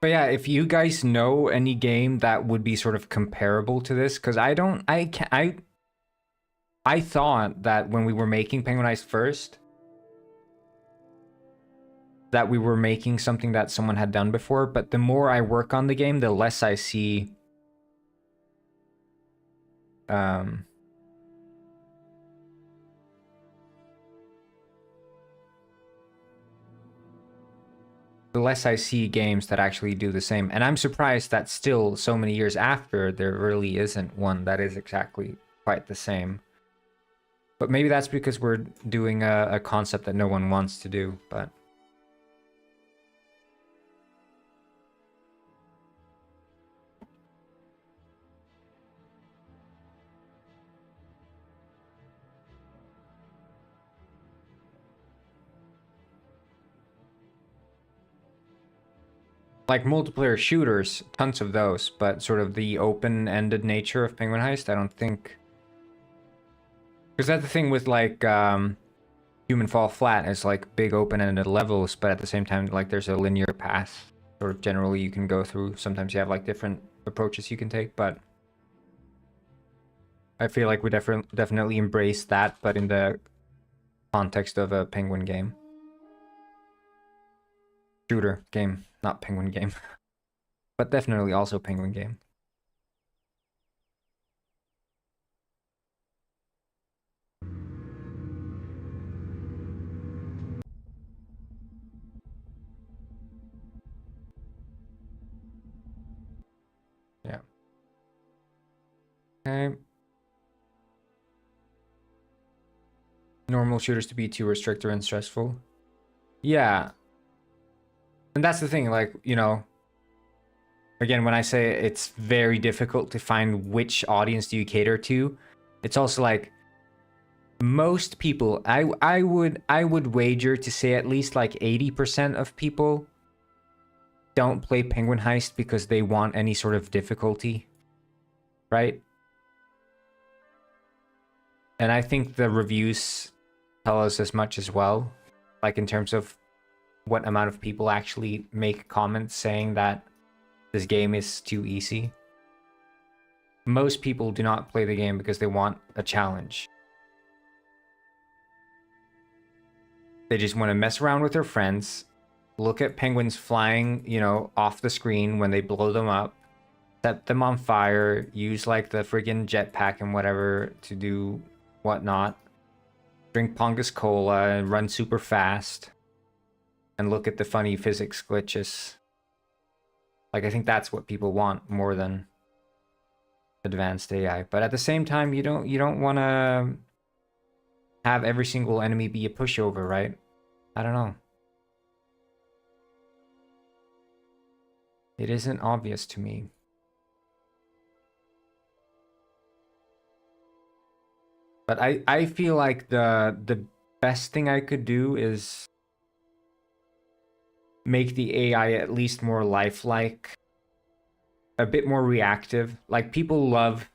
But yeah, if you guys know any game that would be sort of comparable to this, because I thought that when we were making Penguin Ice first, that we were making something that someone had done before, but the more I work on the game, the less I see the less I see games that actually do the same. And I'm surprised that still, so many years after, there really isn't one that is exactly quite the same. But maybe that's because we're doing a concept that no one wants to do, but... Like multiplayer shooters, tons of those, but sort of the open-ended nature of Penguin Heist, I don't think... Because that's the thing with, like, Human Fall Flat, is like big open-ended levels, but at the same time, like, there's a linear path, sort of generally you can go through. Sometimes you have, like, different approaches you can take, but... I feel like we definitely embrace that, but in the context of a Penguin game. Shooter game, not Penguin game. But definitely also Penguin game. Yeah. Okay. Normal shooters to be too restrictive and stressful. Yeah. And that's the thing, like, you know, again, when I say it's very difficult to find which audience do you cater to, it's also like most people, I would wager to say at least like 80% of people don't play Penguin Heist because they want any sort of difficulty, right? And I think the reviews tell us as much as well, like in terms of what amount of people actually make comments saying that this game is too easy. Most people do not play the game because they want a challenge. They just want to mess around with their friends, look at penguins flying, you know, off the screen when they blow them up, set them on fire, use like the friggin' jetpack and whatever to do whatnot, drink Pongus Cola and run super fast, and look at the funny physics glitches. Like, I think that's what people want more than advanced AI. But at the same time, you don't want to have every single enemy be a pushover, right? I don't know. It isn't obvious to me. But I feel like the best thing I could do is make the AI at least more lifelike, a bit more reactive. Like, people love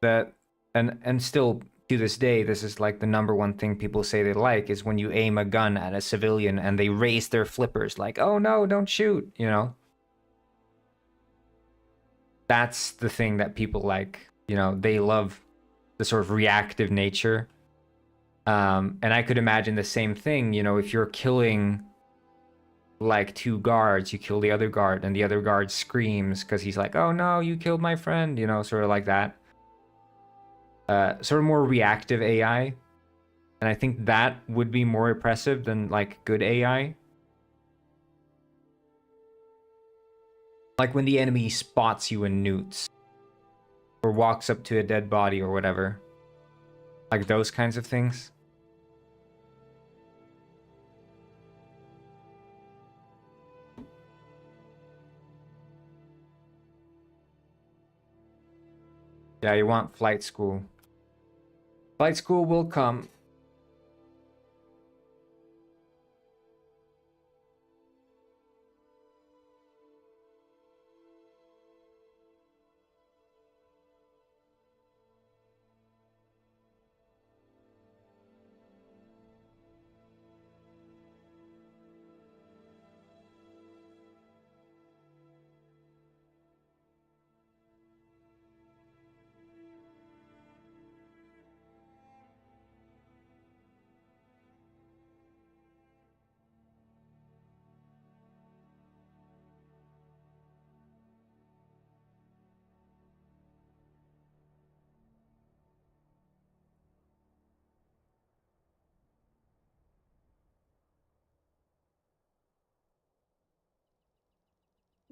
that, and still to this day, this is like the #1 thing people say they like, is when you aim a gun at a civilian and they raise their flippers like, oh no, don't shoot, you know? That's the thing that people like, you know, they love the sort of reactive nature. And I could imagine the same thing, you know, if you're killing like 2 guards, you kill the other guard and the other guard screams because he's like, oh no, you killed my friend, you know, sort of like that. Sort of more reactive AI. And I think that would be more impressive than like good AI. Like when the enemy spots you and newts, or walks up to a dead body or whatever. Like those kinds of things. Yeah, you want flight school. Flight school will come.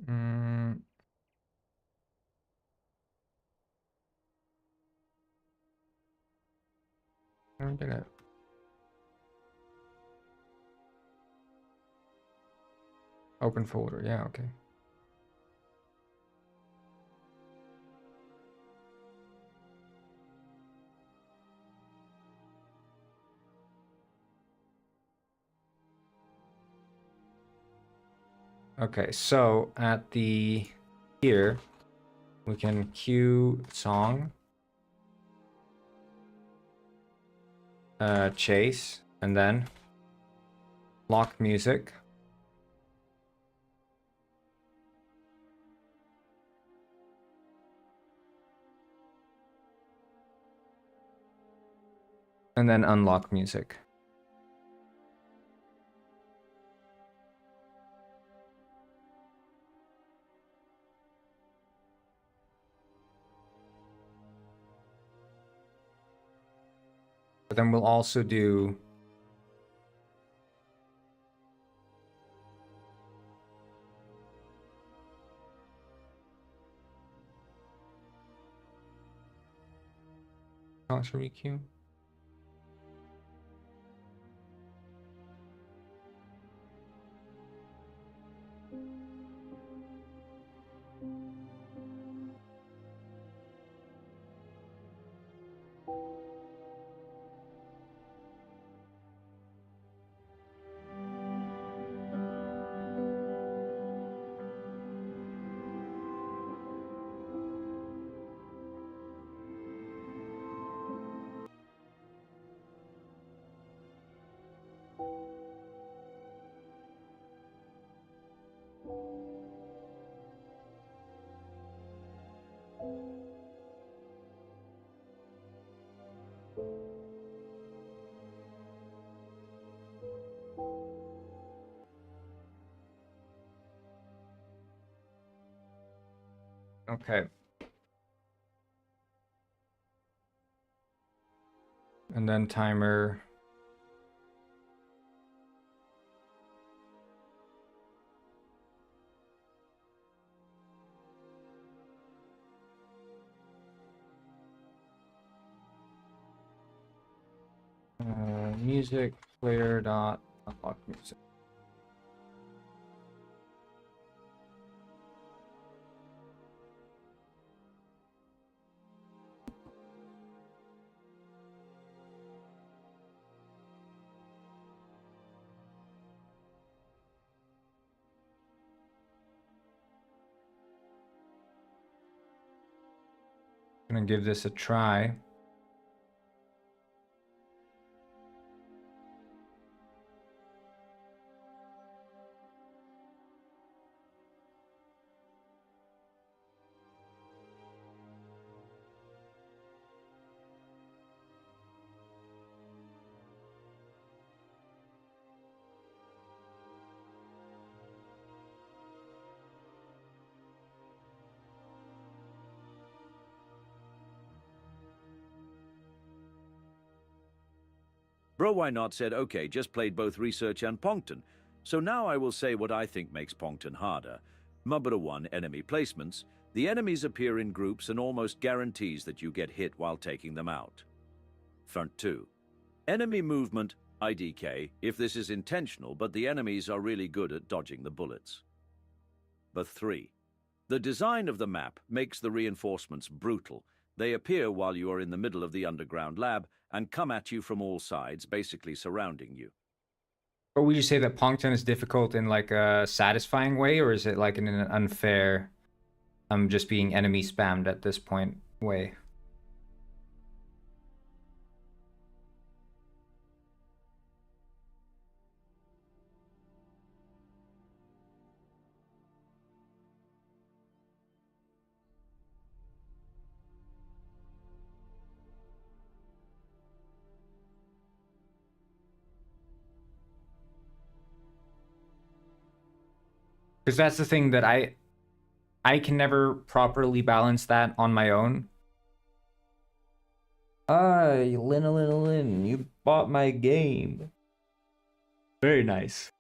Mm, I'm gonna... Open folder, yeah, okay. Okay, so at the here we can cue song, chase, and then lock music. And then unlock music. But then we'll also do concert EQ. Okay. And then timer. Music player dot unlock music. Gonna give this a try. Bro Why Not said, okay, just played both Research and Pongton. So now I will say what I think makes Pongton harder. Mubba 1 enemy placements. The enemies appear in groups and almost guarantees that you get hit while taking them out. Front 2. Enemy movement, IDK, if this is intentional, but the enemies are really good at dodging the bullets. But 3. The design of the map makes the reinforcements brutal. They appear while you are in the middle of the underground lab and come at you from all sides, basically surrounding you. But would you say that Pongton is difficult in like a satisfying way, or is it like in an unfair, just being enemy spammed at this point way? Because that's the thing that I can never properly balance that on my own. Lin, you bought my game. Very nice.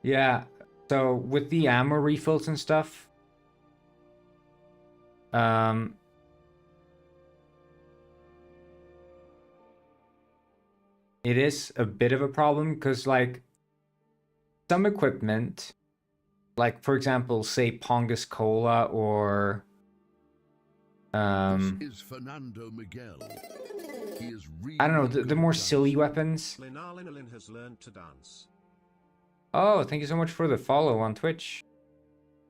Yeah, so with the ammo refills and stuff, it is a bit of a problem because like some equipment, like for example, say Pongus Cola or This is Fernando Miguel. He is really I don't know, good the at more dancing. silly weapons. Linarlinalin has learned to dance. Oh, thank you so much for the follow on Twitch.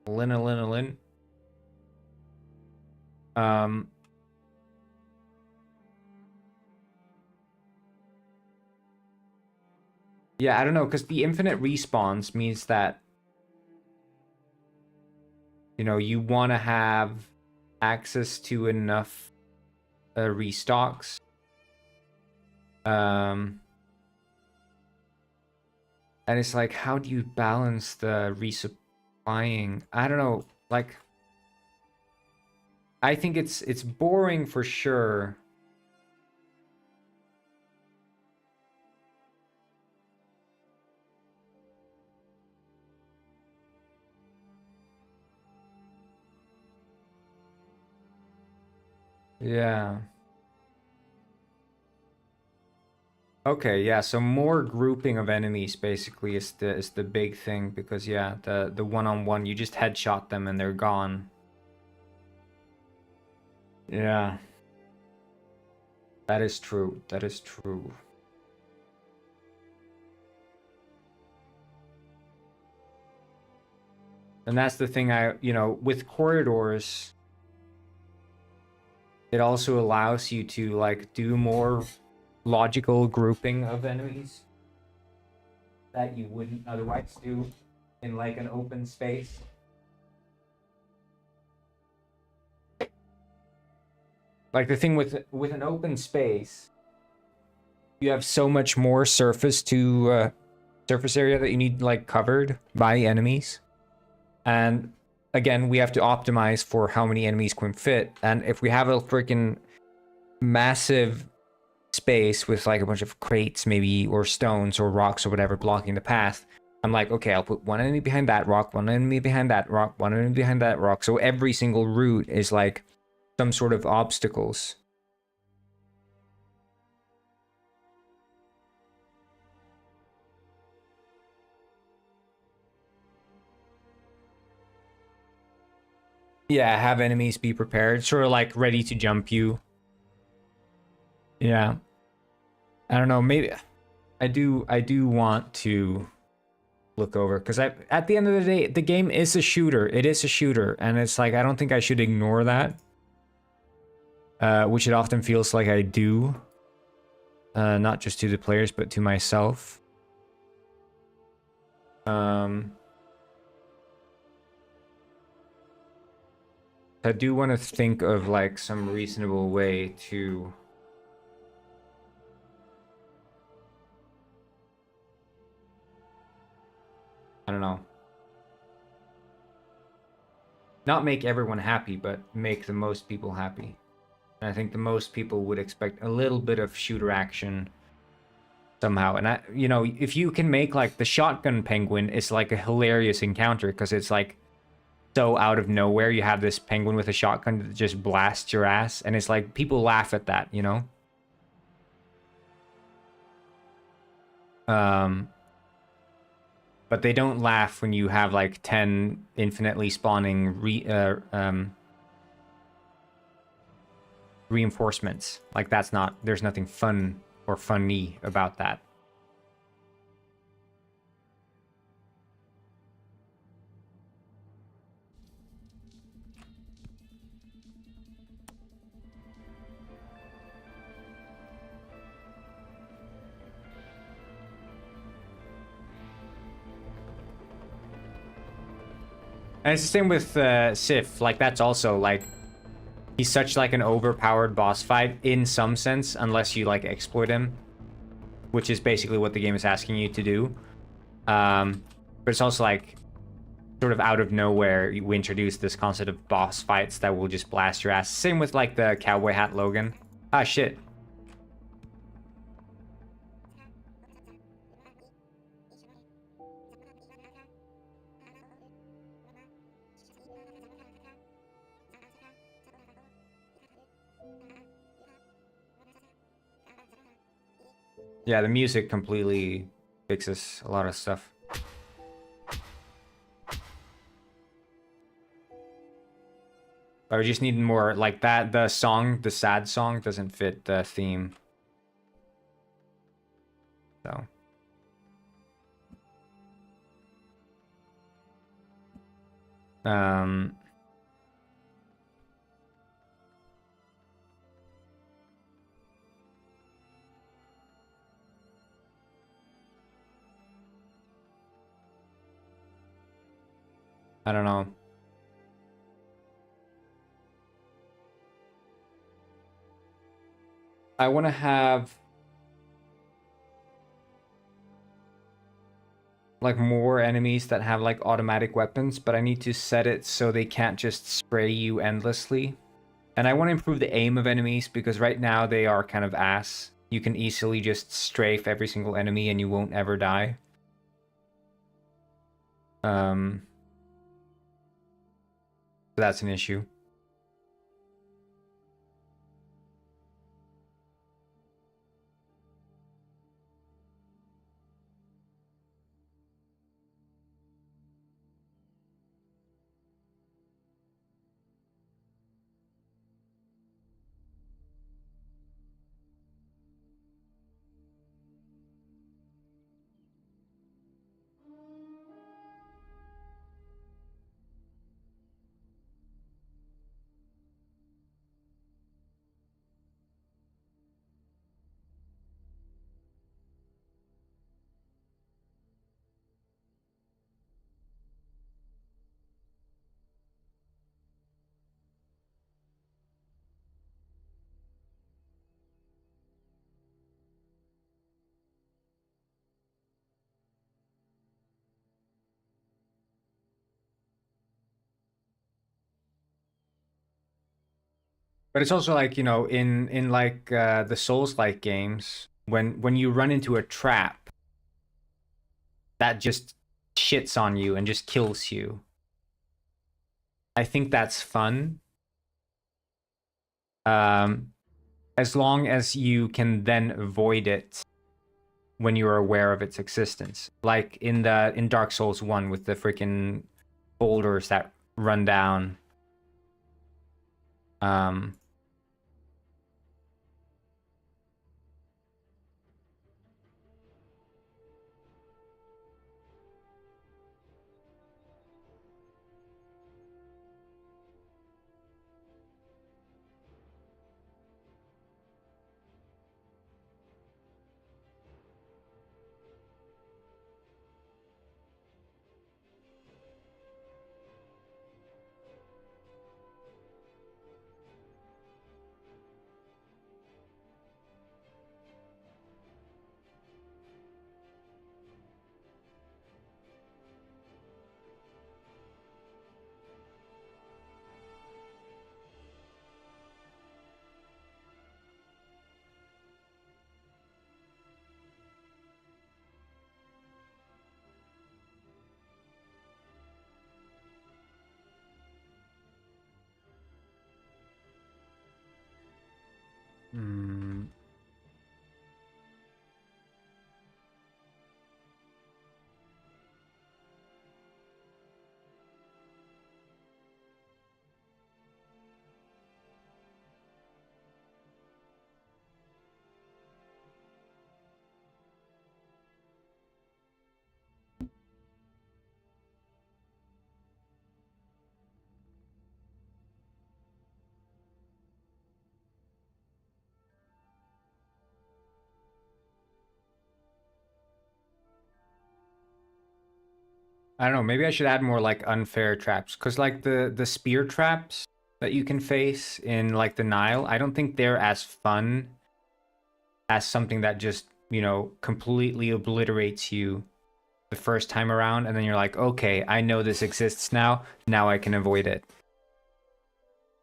Lin. Yeah, I don't know, because the infinite respawns means that, you know, you want to have access to enough restocks. And it's like, how do you balance the resupplying? I don't know, like, I think it's boring for sure. Yeah. Okay, yeah, so more grouping of enemies basically is the big thing, because yeah, the one-on-one, you just headshot them and they're gone. Yeah. That is true. That is true. And that's the thing with corridors, it also allows you to like do more logical grouping of enemies that you wouldn't otherwise do in like an open space. Like the thing with an open space, you have so much more surface area that you need like covered by enemies. And again, we have to optimize for how many enemies can fit. And if we have a freaking massive space with like a bunch of crates maybe, or stones or rocks or whatever blocking the path, I'm like, okay, I'll put one enemy behind that rock, one enemy behind that rock, one enemy behind that rock. So every single route is like some sort of obstacles. Yeah, have enemies be prepared, sort of like ready to jump you. Yeah. I don't know, maybe I do want to look over, because at the end of the day, the game is a shooter. It is a shooter, and it's like I don't think I should ignore that. Which it often feels like I do. Not just to the players, but to myself. I do want to think of like some reasonable way to I don't know. Not make everyone happy, but make the most people happy. And I think the most people would expect a little bit of shooter action somehow. And if you can make like the shotgun penguin is like a hilarious encounter, because it's like so out of nowhere. You have this penguin with a shotgun that just blasts your ass, and it's like people laugh at that, but they don't laugh when you have like 10 infinitely spawning reinforcements. Like there's nothing fun or funny about that. And it's the same with Sif. Like that's also like he's such like an overpowered boss fight in some sense, unless you like exploit him, which is basically what the game is asking you to do. But it's also like sort of out of nowhere we introduce this concept of boss fights that will just blast your ass. Same with like the cowboy hat Logan. Ah shit. Yeah, the music completely fixes a lot of stuff. But we just need more like that. The sad song doesn't fit the theme. So. I don't know. I want to have like more enemies that have like automatic weapons, but I need to set it so they can't just spray you endlessly. And I want to improve the aim of enemies, because right now they are kind of ass. You can easily just strafe every single enemy and you won't ever die. So that's an issue. But it's also like, you know, in like the Souls-like games, when you run into a trap, that just shits on you and just kills you. I think that's fun. As long as you can then avoid it when you are aware of its existence. Like in Dark Souls 1 with the freaking boulders that run down. Hmm. I don't know, maybe I should add more like unfair traps, because like the spear traps that you can face in like the Nile, I don't think they're as fun as something that just, you know, completely obliterates you the first time around, and then you're like, okay, I know this exists now, now I can avoid it.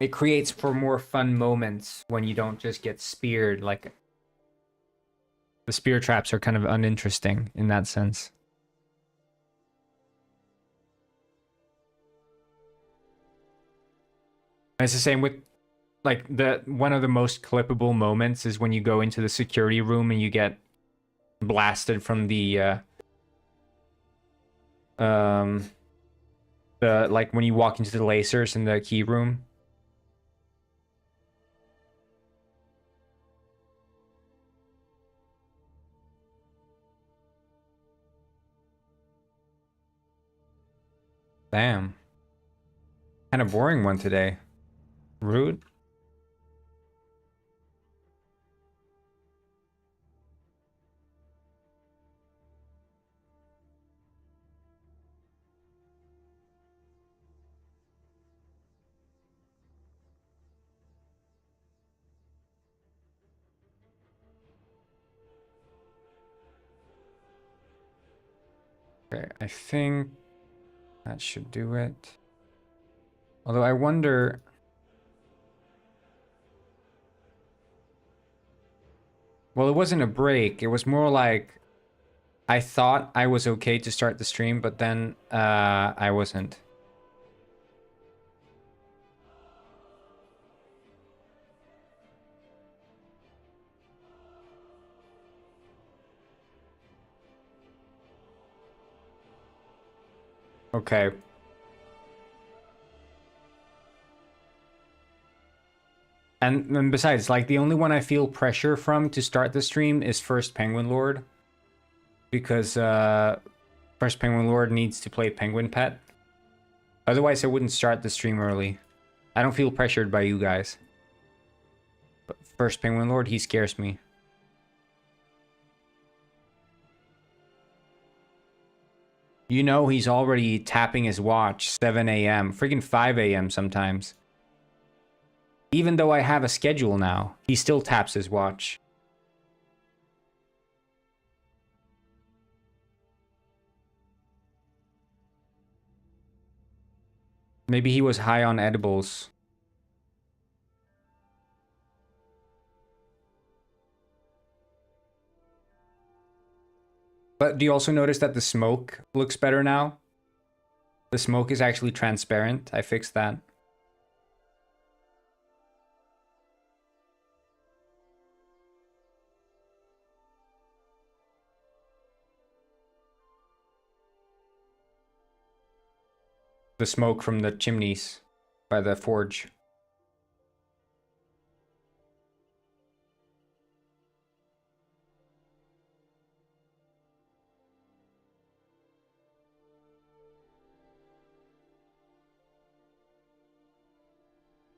It creates for more fun moments when you don't just get speared. Like, the spear traps are kind of uninteresting in that sense. It's the same with like the one of the most clippable moments is when you go into the security room and you get blasted from the like when you walk into the lasers in the key room. Damn. Kind of boring one today. Rude. Okay, I think that should do it. Although I wonder... Well, it wasn't a break. It was more like I thought I was okay to start the stream, but then I wasn't. Okay. And besides, like, the only one I feel pressure from to start the stream is First Penguin Lord. Because First Penguin Lord needs to play Penguin Pet. Otherwise, I wouldn't start the stream early. I don't feel pressured by you guys. But First Penguin Lord, he scares me. You know he's already tapping his watch 7 a.m. Freaking 5 a.m. sometimes. Even though I have a schedule now, he still taps his watch. Maybe he was high on edibles. But do you also notice that the smoke looks better now? The smoke is actually transparent. I fixed that. The smoke from the chimneys by the forge.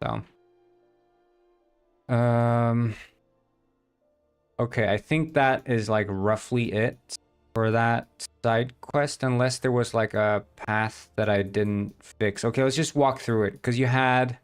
So, okay, I think that is like roughly it for that side quest, unless there was like a path that I didn't fix. Okay, let's just walk through it, because you had...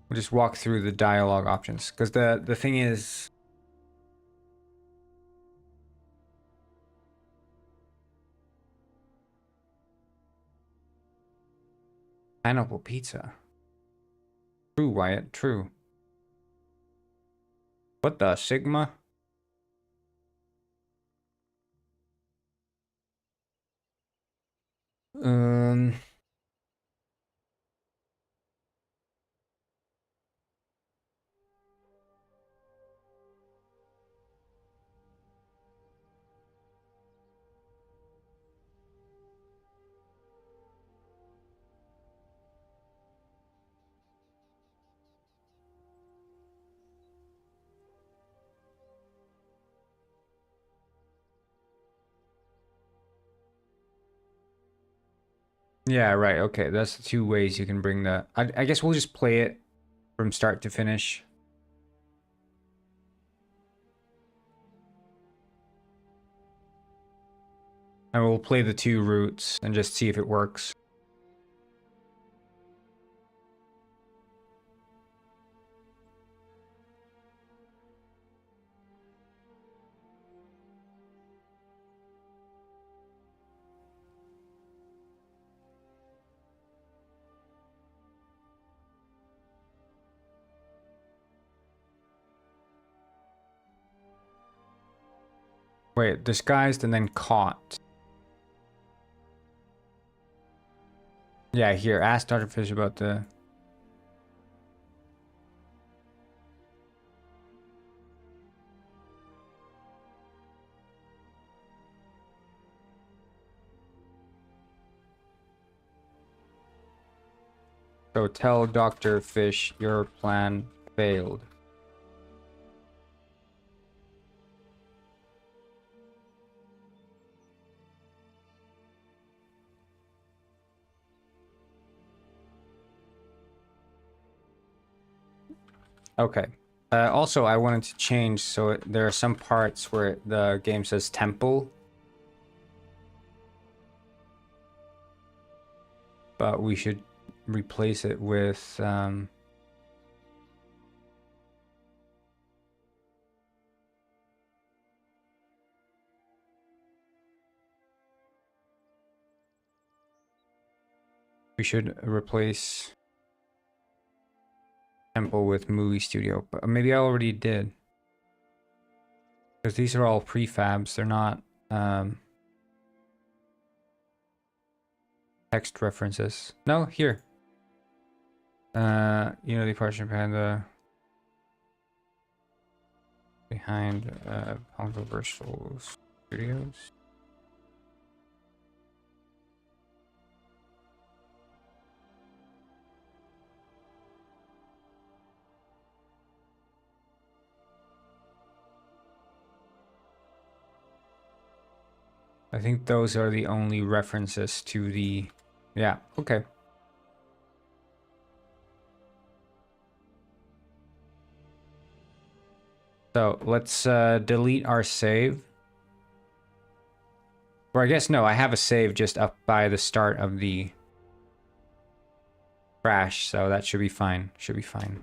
we'll just walk through the dialogue options, because the thing is... Pineapple pizza. True, Wyatt, true. What the Sigma? Um... Yeah, right, okay, that's the two ways you can bring the... I guess we'll just play it from start to finish. And we'll play the two routes and just see if it works. Wait, disguised and then caught. Yeah, here, ask Dr. Fish about the... So tell Dr. Fish your plan failed. Okay. Also, I wanted to change, so there are some parts where the game says temple. But we should replace it with... we should replace temple with movie studio. But maybe I already did. Because these are all prefabs, they're not text references. No, here. Unity partnership behind Controversial Studios. I think those are the only references to the... Yeah, okay. So let's delete our save. Or I guess no, I have a save just up by the start of the crash, so that should be fine. Should be fine.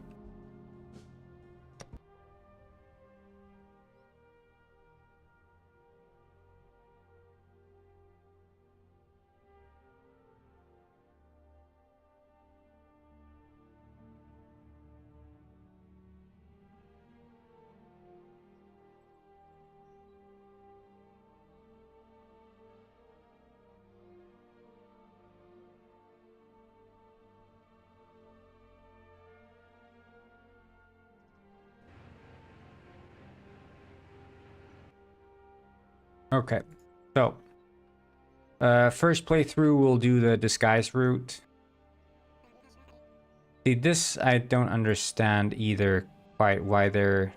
Okay, so first playthrough we'll do the disguise route. See, this I don't understand either quite why they're...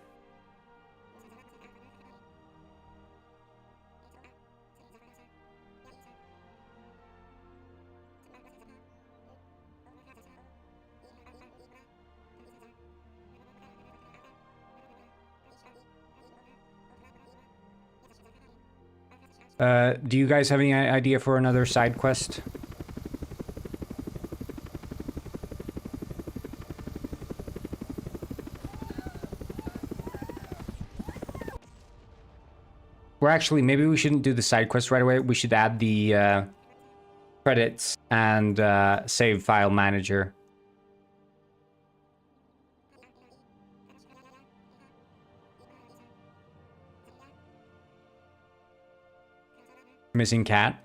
do you guys have any idea for another side quest? We're actually, maybe we shouldn't do the side quest right away. We should add the credits and save file manager. Missing cat.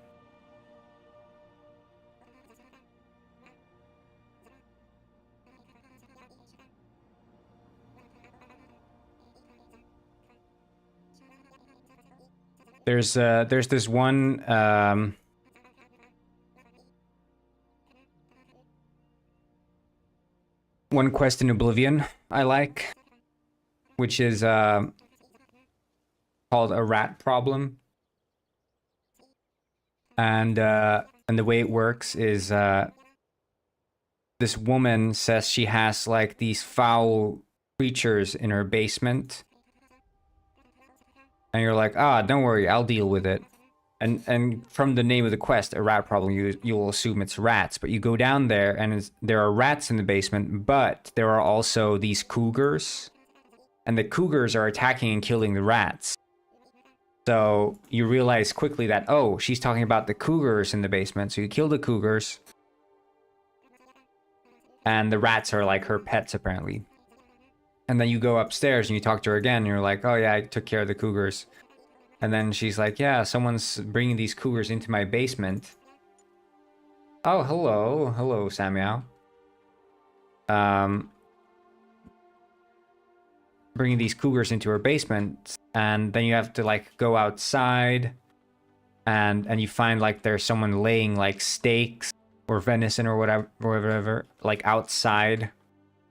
There's this one one quest in Oblivion I like, which is called a rat problem. And the way it works is this woman says she has like these foul creatures in her basement. And you're like, ah, don't worry, I'll deal with it. And from the name of the quest, a rat problem, you'll assume it's rats. But you go down there and there are rats in the basement, but there are also these cougars. And the cougars are attacking and killing the rats. So you realize quickly that, oh, she's talking about the cougars in the basement. So you kill the cougars. And the rats are like her pets, apparently. And then you go upstairs and you talk to her again. And you're like, oh, yeah, I took care of the cougars. And then she's like, yeah, someone's bringing these cougars into my basement. Oh, hello. Hello, Samuel. Bringing these cougars into her basement. And then you have to like go outside and you find like there's someone laying like steaks or venison or whatever like outside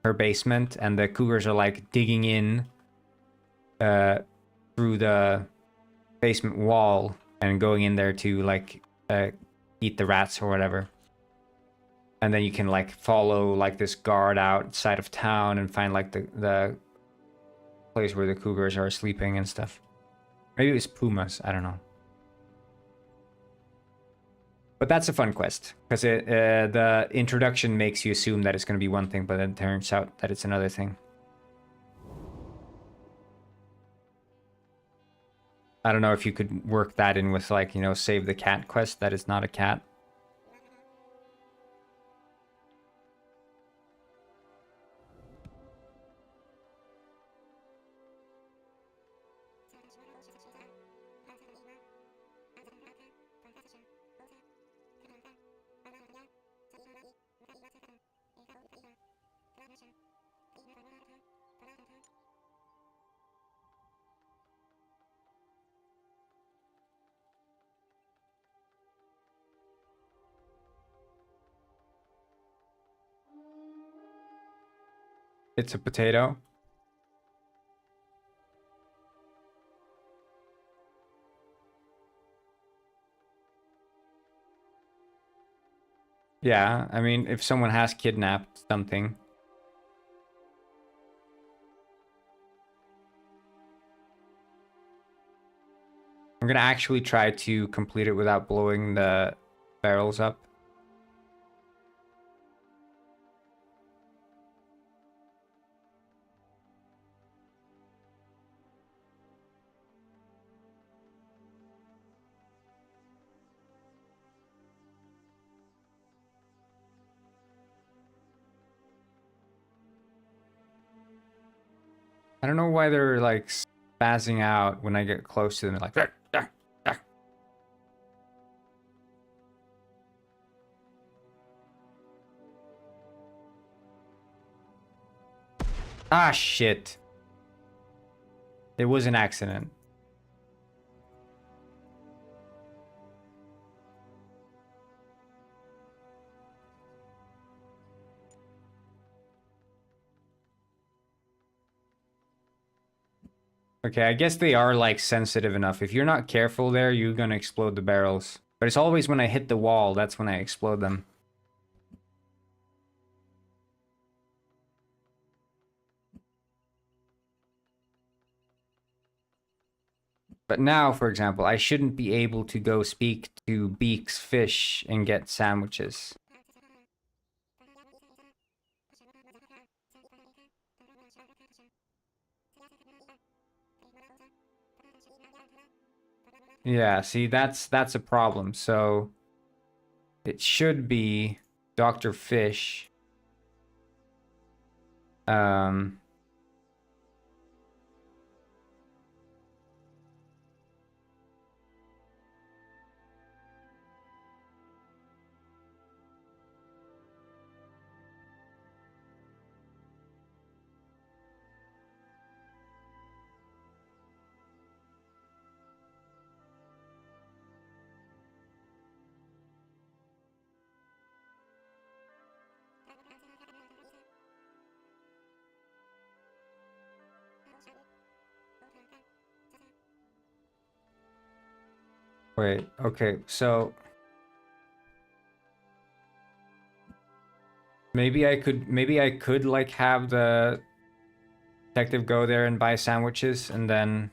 her basement, and the cougars are like digging in through the basement wall and going in there to like eat the rats or whatever. And then you can like follow like this guard outside of town and find like the place where the cougars are sleeping and stuff. Maybe it was pumas, I don't know. But that's a fun quest, because the introduction makes you assume that it's going to be one thing, but then it turns out that it's another thing. I don't know if you could work that in with like, you know, save the cat quest that is not a cat. It's a potato. Yeah, I mean, if someone has kidnapped something. I'm gonna actually try to complete it without blowing the barrels up. I don't know why they're like spazzing out when I get close to them. They're like, "Arr, arr, arr." Ah, shit. It was an accident. Okay, I guess they are like sensitive enough. If you're not careful there, you're gonna explode the barrels. But it's always when I hit the wall, that's when I explode them. But now, for example, I shouldn't be able to go speak to Beak's Fish and get sandwiches. Yeah, see, that's a problem. So it should be Dr. Fish. Um, wait, okay, so maybe I could like have the detective go there and buy sandwiches and then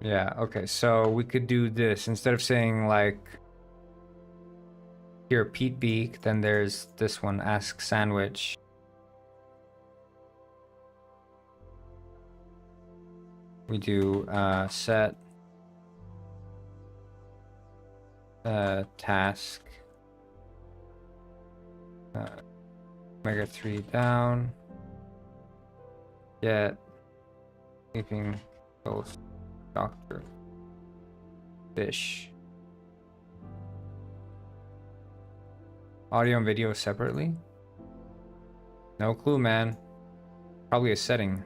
yeah, okay, so we could do this instead of saying like here Pete Beak, then there's this one, Ask Sandwich. We do set task Mega 3 down, get keeping close Dr. Fish. Audio and video separately? No clue, man. Probably a setting.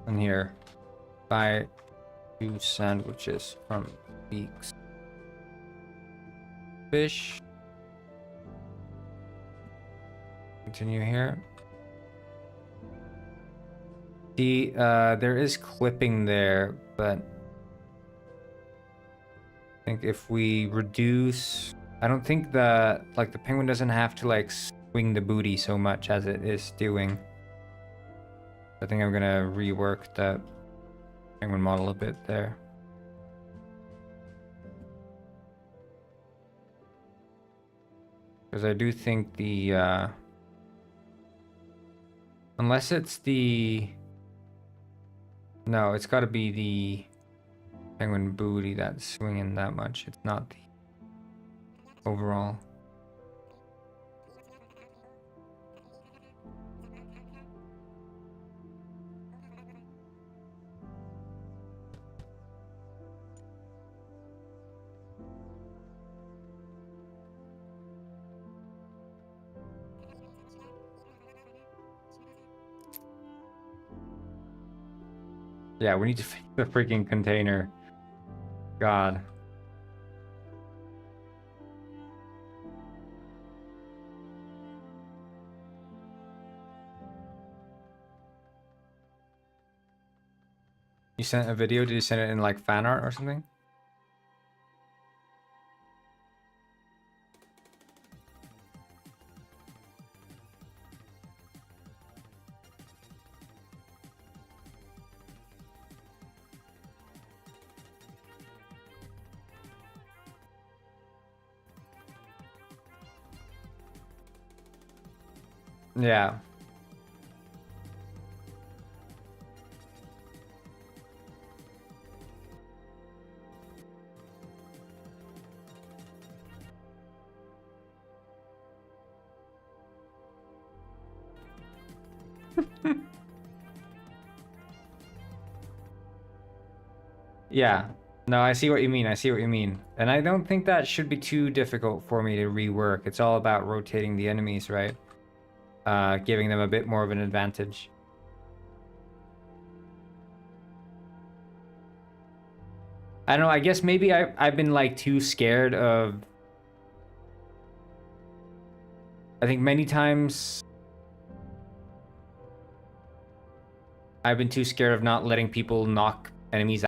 And here, buy 2 sandwiches from Beaks Fish. Continue here. There is clipping there, but I think if we reduce, I don't think the penguin doesn't have to like swing the booty so much as it is doing. I think I'm gonna rework the penguin model a bit there. Because I do think the, unless it's the, no, it's gotta be the penguin booty that's swinging that much. It's not the overall. Yeah, we need to fix the freaking container. God. You sent a video? Did you send it in like fan art or something? Yeah. Yeah. No, I see what you mean. I see what you mean. And I don't think that should be too difficult for me to rework. It's all about rotating the enemies, right? Giving them a bit more of an advantage. I don't know, I guess maybe I've been like too scared of... I think many times I've been too scared of not letting people knock enemies